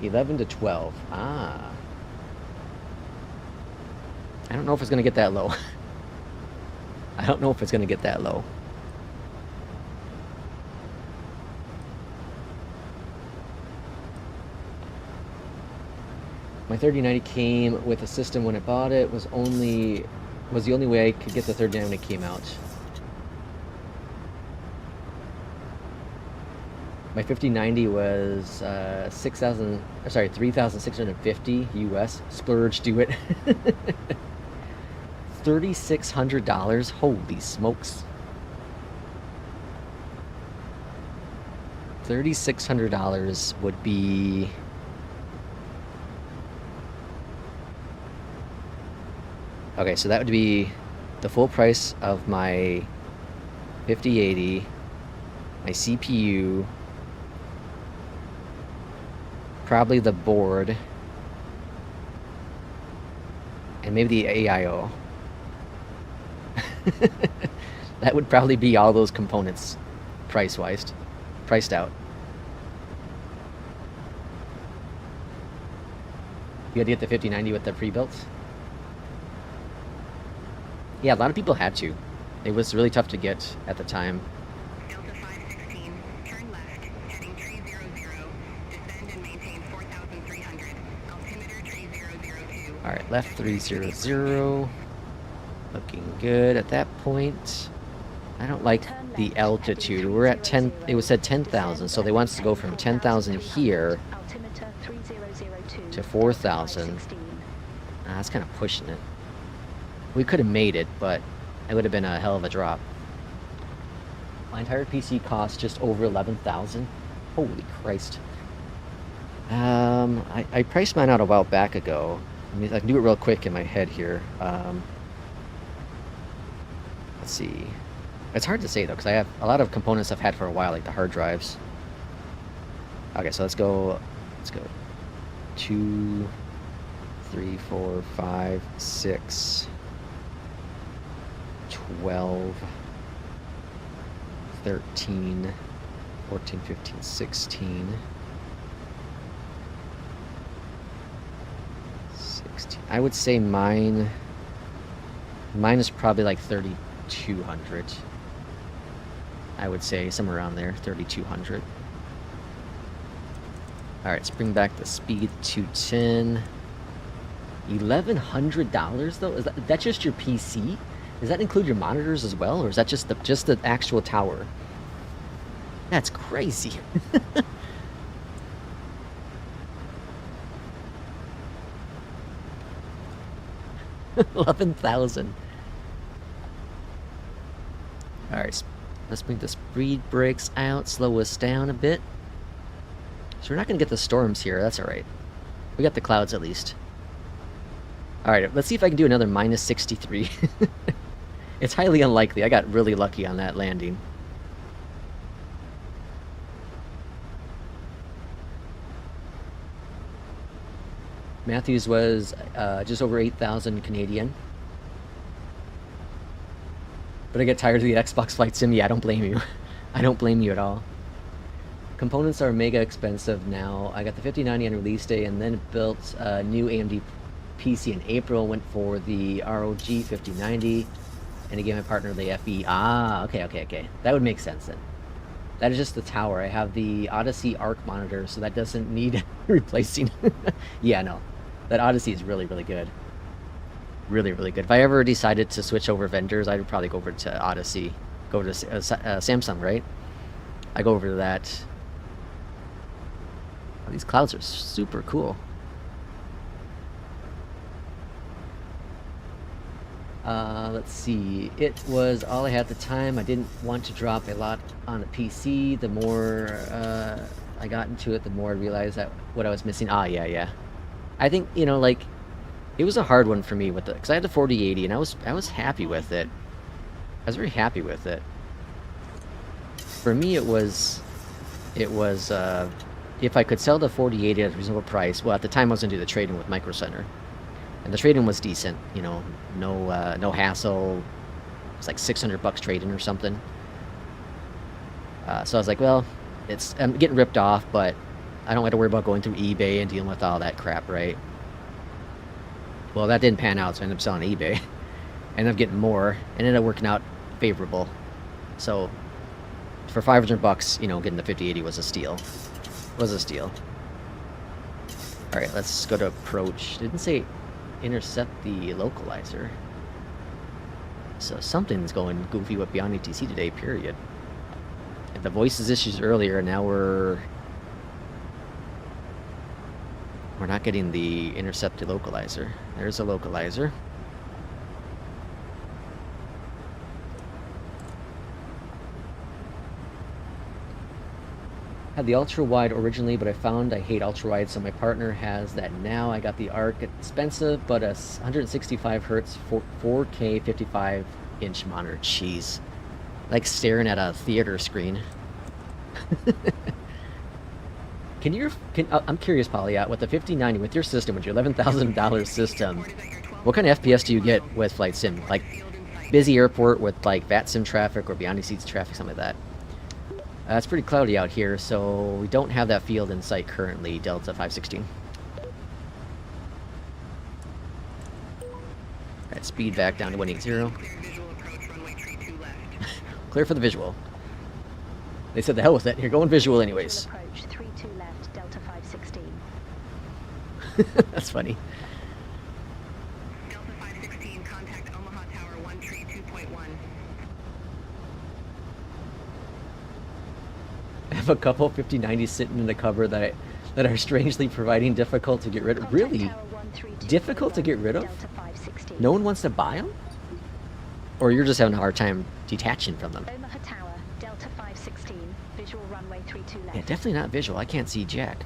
11 to 12. Ah. I don't know if it's going to get that low. I don't know if it's going to get that low. My 3090 came with a system when I bought it. Was the only way I could get the 3090 when it came out. My 5090 was 3,650 US. Splurge, do it. $3,600. Holy smokes. $3,600 would be. Okay, so that would be the full price of my 5080, my CPU, probably the board, and maybe the AIO. That would probably be all those components priced out. You had to get the 5090 with the pre-built? Yeah, a lot of people had to. It was really tough to get at the time. Delta 516, turn left, heading 300, descend and maintain 4,300, altimeter 3002. Alright, left 300. Looking good at that point. I don't like the altitude. We're at 10, it was said 10,000, so they want us to go from 10,000 here to 4,000. That's kind of pushing it. We could have made it, but it would have been a hell of a drop. My entire PC cost just over 11,000. Holy Christ. I priced mine out a while back ago. I mean, I can do it real quick in my head here. Let's see. It's hard to say though, because I have a lot of components I've had for a while, like the hard drives. Okay, so let's go 2, 3, 4, 5, 6, 12, 13, 14, 15, 16, 16. I would say mine is probably like 3,200. I would say somewhere around there, 3,200. All right, let's bring back the speed to 10. $1,100 though? Is that just your PC? Does that include your monitors as well, or is that just the actual tower? That's crazy. 11,000. All right, let's bring the speed brakes out, slow us down a bit. So we're not gonna get the storms here. That's all right. We got the clouds at least. All right, let's see if I can do another minus 63. It's highly unlikely. I got really lucky on that landing. Matthews was just over 8,000 Canadian. But I get tired of the Xbox Flight Sim. Yeah, I don't blame you. I don't blame you at all. components are mega expensive now. I got the 5090 on release day, and then built a new AMD PC in April. Went for the ROG 5090, and again my partner the FE. Ah, okay. That would make sense then. That is just the tower. I have the Odyssey Arc monitor, so that doesn't need replacing. Yeah, no, that Odyssey is really good. Really good. If I ever decided to switch over vendors, I would probably go over to Odyssey. Go to Samsung, right? I go over to that. Oh, these clouds are super cool. Let's see. It was all I had at the time. I didn't want to drop a lot on a PC. The more I got into it, the more I realized that what I was missing. Ah, yeah. I think, you know, like, it was a hard one for me with it, because I had the 4080 and I was happy with it. I was very happy with it. For me, it was if I could sell the 4080 at a reasonable price. Well, at the time I was gonna do the trade-in with Micro Center, and the trade-in was decent. You know, no hassle. It's like $600 trade-in or something. So I was like, well, I'm getting ripped off, but I don't have to worry about going through eBay and dealing with all that crap, right? Well, that didn't pan out, so I ended up selling eBay. I ended up getting more, and ended up working out favorable. So for $500, you know, getting the 5080 was a steal. All right, let's go to approach. Didn't say intercept the localizer. So something's going goofy with BeyondATC today, period. If the voices issues earlier, now we're not getting the intercept the localizer. There's a localizer. Had the ultra wide originally, but I found I hate ultra wide, so my partner has that now. I got the Arc, expensive, but a 165 hertz 4K 55-inch monitor. Jeez, like staring at a theater screen. I'm curious, Polyat, with the 5090, with your system, with your $11,000 system, what kind of FPS do you get with Flight Sim? Like busy airport with like VATSIM traffic or BeyondATC traffic, something like that. It's pretty cloudy out here, so we don't have that field in sight currently, Delta 516. Alright, speed back down to 180. Clear for the visual. They said the hell with it, you're going visual anyways. Approach 32 left, Delta 516. That's funny. Delta 516, contact Omaha Tower 132.1. I have a couple 5090s sitting in the cover that are strangely providing difficult to get rid of. Really? Difficult to get rid of? No one wants to buy them? Or you're just having a hard time detaching from them? Omaha Tower, Delta 516, visual runway 32 left. Yeah, definitely not visual. I can't see jack.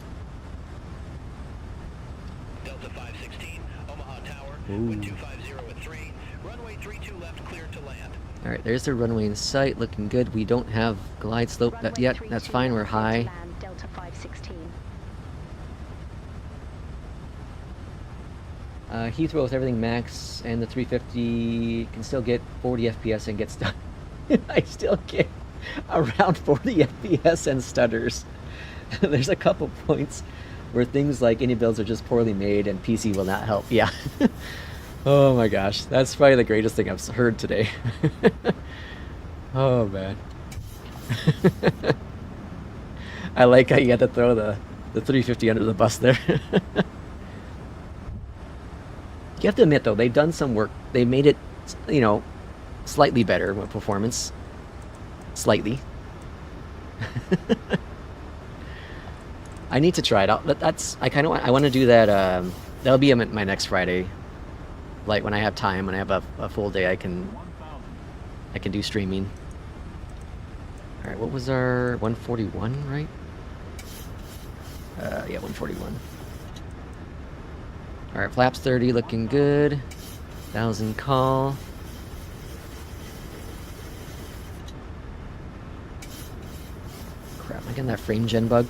Delta 516, Omaha Tower, Ooh. wind 250 at 3, runway 32 left, clear to land. Alright, there's the runway in sight, looking good. We don't have glide slope yet. That's fine, we're high. Land, Delta 516. Heathrow with everything max, and the 350 can still get 40 FPS and get stuck. I still get around 40 FPS and stutters. There's a couple points where things like any builds are just poorly made and PC will not help. Yeah. Oh my gosh, that's probably the greatest thing I've heard today. Oh man. I like how you had to throw the 350 under the bus there. You have to admit though, they've done some work. They made it, you know, slightly better with performance. Slightly. I need to try it out. I want to do that. That'll be my next Friday. Like when I have time, when I have a full day, I can do streaming. All right, what was our 141, right? Yeah, 141. All right, flaps 30 looking good. 1,000 call. Crap, am I getting that frame gen bug?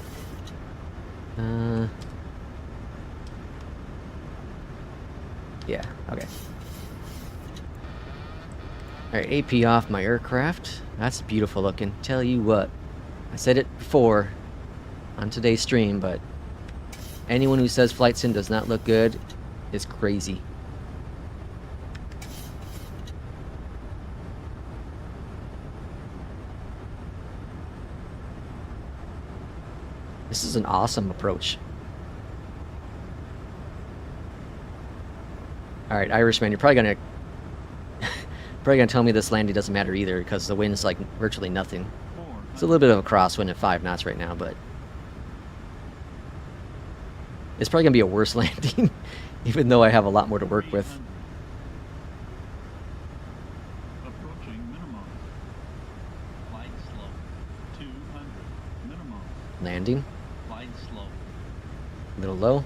Yeah, okay. Alright, AP off my aircraft. That's beautiful looking. Tell you what, I said it before. on today's stream, but anyone who says flight sim does not look good is crazy. This is an awesome approach. Alright, Irishman, you're probably gonna tell me this landing doesn't matter either because the wind's like virtually nothing. It's a little bit of a crosswind at 5 knots right now, but it's probably gonna be a worse landing, even though I have a lot more to work with. Approaching minimum. Flight slope 200. Minimum. Landing. Flight slope. A little low.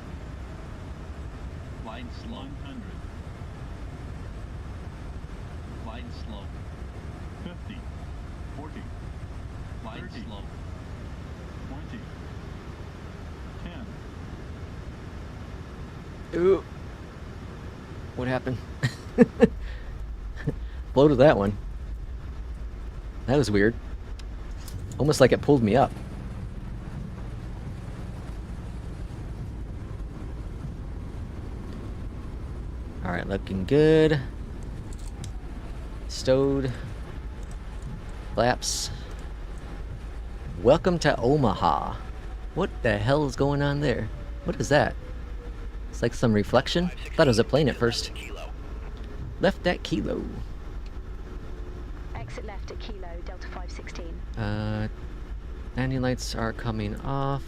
Flight slope 100. Flight slope 50. 40. Flight slope 20. 10. Ooh. What happened? Blow to that one. That was weird. Almost like it pulled me up. Alright, looking good. Stowed. Flaps. Welcome to Omaha. What the hell is going on there? What is that? It's like some reflection. Thought it was a plane at first. Left at Kilo. Exit left at Kilo, Delta 516. Landing lights are coming off.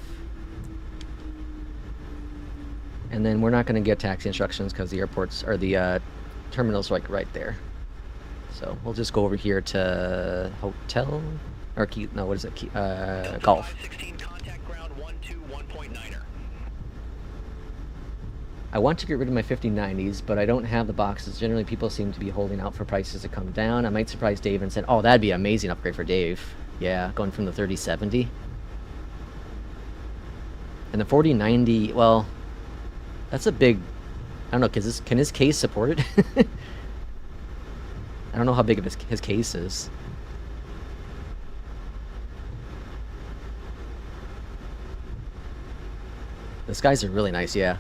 And then we're not going to get taxi instructions because the airports, or the terminal's like right there. So we'll just go over here to hotel, or no, what is it? Golf. 516, contact ground 121.9er. I want to get rid of my 5090s, but I don't have the boxes. Generally, people seem to be holding out for prices to come down. I might surprise Dave and say, oh, that'd be an amazing upgrade for Dave. Yeah, going from the 3070. And the 4090, well, that's a big, I don't know, can his case support it? I don't know how big of his case is. The skies are really nice, yeah.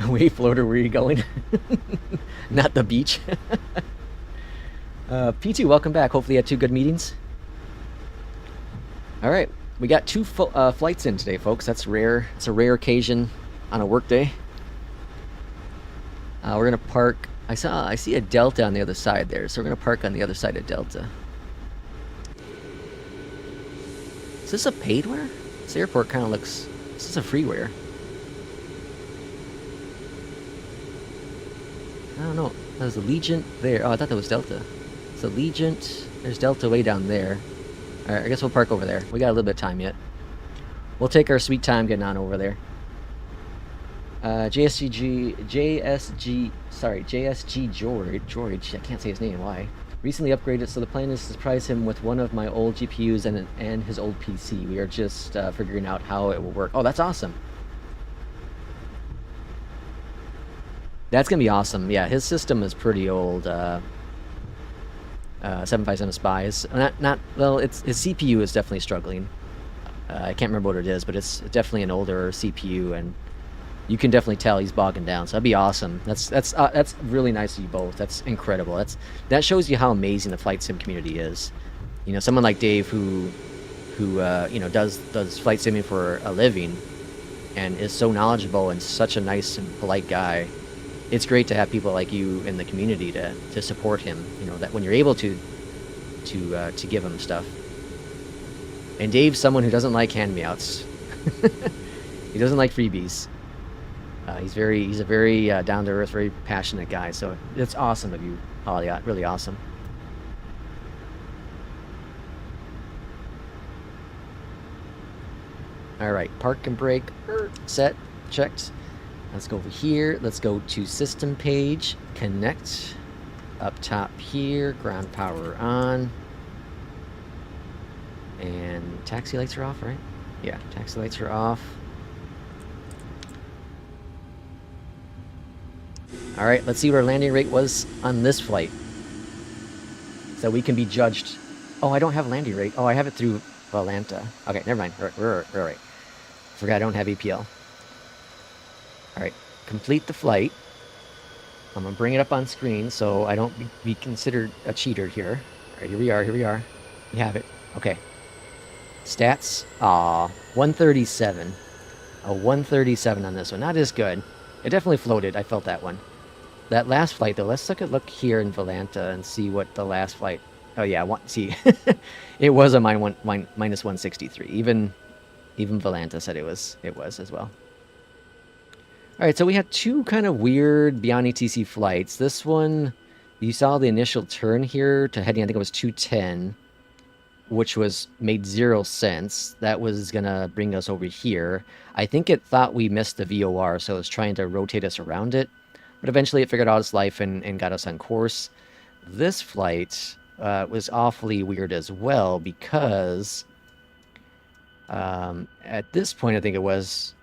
Wave floater, where are you going? Not the beach. P2, welcome back. Hopefully you had 2 good meetings. Alright, we got 2 flights in today, folks. That's rare. It's a rare occasion on a work day. We're gonna park. I see a Delta on the other side there, so we're gonna park on the other side of Delta. Is this a paidware? This airport kind of looks. This is a freeware. I don't know. There's a Allegiant there. Oh, I thought that was Delta. It's Allegiant. There's Delta way down there. Alright, I guess we'll park over there. We got a little bit of time yet. We'll take our sweet time getting on over there. JSG George, I can't say his name, why? Recently upgraded, so the plan is to surprise him with one of my old GPUs and his old PC. We are just figuring out how it will work. Oh, that's awesome. That's gonna be awesome. Yeah, his system is pretty old. 757 Spies. Well, his CPU is definitely struggling. I can't remember what it is, but it's definitely an older CPU, and you can definitely tell he's bogging down. So that'd be awesome. That's really nice of you both. That's incredible. That shows you how amazing the flight sim community is. You know, someone like Dave who you know, does flight simming for a living, and is so knowledgeable and such a nice and polite guy. It's great to have people like you in the community to support him. You know, that when you're able to give him stuff. And Dave's someone who doesn't like hand-me-outs. He doesn't like freebies. He's a very down-to-earth, very passionate guy. So it's awesome of you, Polyot. Really awesome. All right, park and brake, set, checked. Let's go over here. Let's go to system page, connect. Up top here, ground power on. And taxi lights are off, right? Yeah, taxi lights are off. All right, let's see what our landing rate was on this flight, so we can be judged. Oh, I don't have landing rate. Oh, I have it through Volanta. Okay, never mind. We're all right. Forgot I don't have EPL. All right, complete the flight. I'm gonna bring it up on screen so I don't be considered a cheater here. All right, here we are. Here we are. We have it. Okay. Stats. 137. A 137 on this one. Not as good. It definitely floated. I felt that one. That last flight, though, let's take a look here in Volanta and see what the last flight... Oh, yeah, see, it was a minus 163. Even Volanta said it was as well. All right, so we had two kind of weird BeyondATC flights. This one, you saw the initial turn here to heading, I think it was 210, which made 0 sense. That was going to bring us over here. I think it thought we missed the VOR, so it was trying to rotate us around it. But eventually it figured out its life and got us on course. This flight was awfully weird as well because at this point, I think it was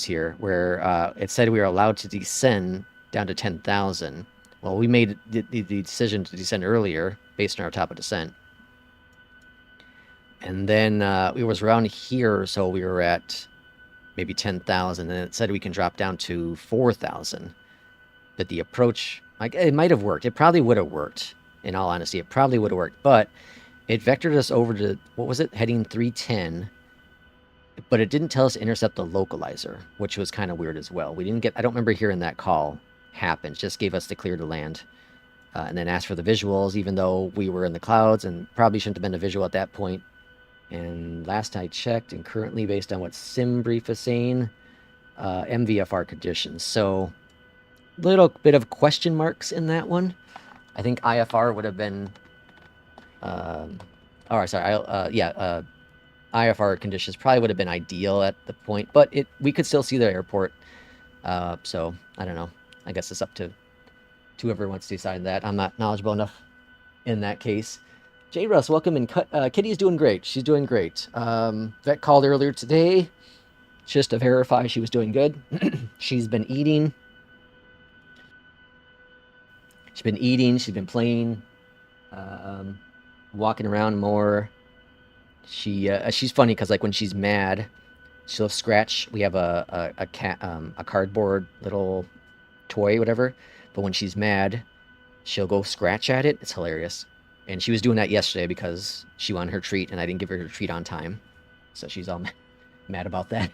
here, where it said we were allowed to descend down to 10,000. Well, we made the decision to descend earlier based on our top of descent. And then it was around here, so we were at maybe 10,000, and it said we can drop down to 4,000. But the approach, like, it might have worked. It probably would have worked, in all honesty. It probably would have worked. But it vectored us over to, what was it, heading 310. But it didn't tell us to intercept the localizer, which was kind of weird as well. We didn't get, I don't remember hearing that call happen. It just gave us the clear to land. And then asked for the visuals, even though we were in the clouds and probably shouldn't have been a visual at that point. And last I checked, and currently based on what SimBrief is saying, MVFR conditions. So, little bit of question marks in that one. I think IFR would have been... IFR conditions probably would have been ideal at the point, but we could still see the airport. So, I don't know. I guess it's up to whoever wants to decide that. I'm not knowledgeable enough in that case. J. Russ, welcome in. Kitty's doing great. She's doing great. Vet called earlier today just to verify she was doing good. She's been eating. She's been playing, walking around more. She's funny because, like, when she's mad, she'll scratch. We have a cardboard little toy, whatever. But when she's mad, she'll go scratch at it. It's hilarious. And she was doing that yesterday because she wanted her treat, and I didn't give her her treat on time. So she's all mad about that.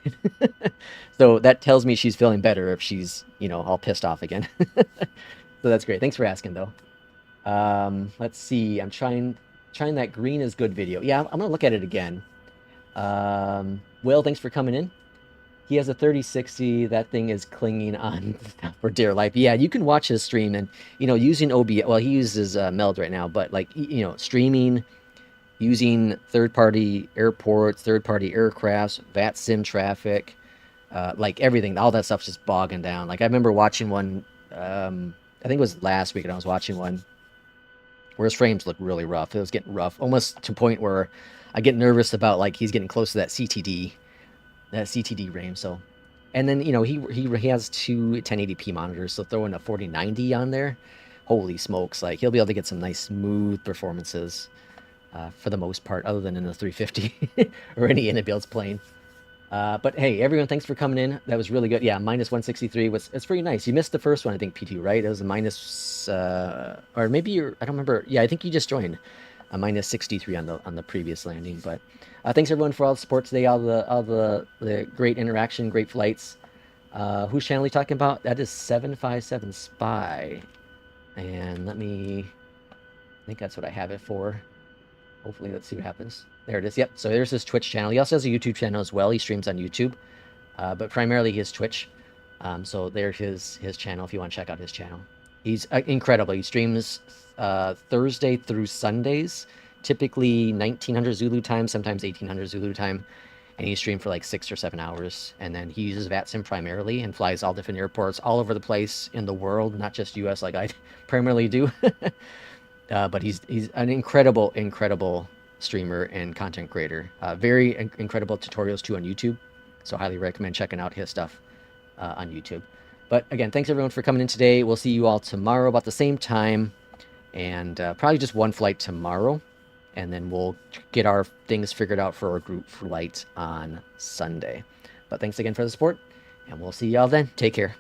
So that tells me she's feeling better if she's, all pissed off again. So that's great. Thanks for asking, though. Let's see. I'm trying that green is good video. Yeah, I'm going to look at it again. Will, thanks for coming in. He has a 3060. That thing is clinging on for dear life. Yeah, you can watch his stream and, using OBS. Well, he uses Meld right now, but, like, streaming, using third-party airports, third-party aircrafts, VATSIM traffic, like everything, all that stuff's just bogging down. Like, I remember watching one, I think it was last week, and I was watching one where his frames looked really rough. It was getting rough, almost to a point where I get nervous about, like, he's getting close to that CTD range. So, and then, he has two 1080p monitors, so throwing a 4090 on there, holy smokes, like, he'll be able to get some nice smooth performances for the most part, other than in the 350 or any Inabuild's plane. But hey, everyone, thanks for coming in. That was really good. Yeah, minus 163 it's pretty nice. You missed the first one, I think, P2, right? It was a minus, or maybe I don't remember. Yeah, I think you just joined. A minus 63 on the previous landing. But thanks everyone for all the support today, all the great interaction, great flights. Whose channel are you talking about? That is 757 Spy. And I think that's what I have it for. Hopefully, let's see what happens. There it is. Yep. So there's his Twitch channel. He also has a YouTube channel as well. He streams on YouTube, but primarily his Twitch. So there's his channel if you want to check out his channel. He's incredible. He streams Thursday through Sundays, typically 1900 Zulu time, sometimes 1800 Zulu time, and he streams for like 6 or 7 hours. And then he uses VATSIM primarily and flies all different airports all over the place in the world, not just US like I primarily do. But he's an incredible streamer and content creator. Very incredible tutorials too on YouTube. So highly recommend checking out his stuff on YouTube. But again, thanks everyone for coming in today. We'll see you all tomorrow about the same time, and probably just one flight tomorrow. and then we'll get our things figured out for our group flight on Sunday. But thanks again for the support, and we'll see y'all then. Take care.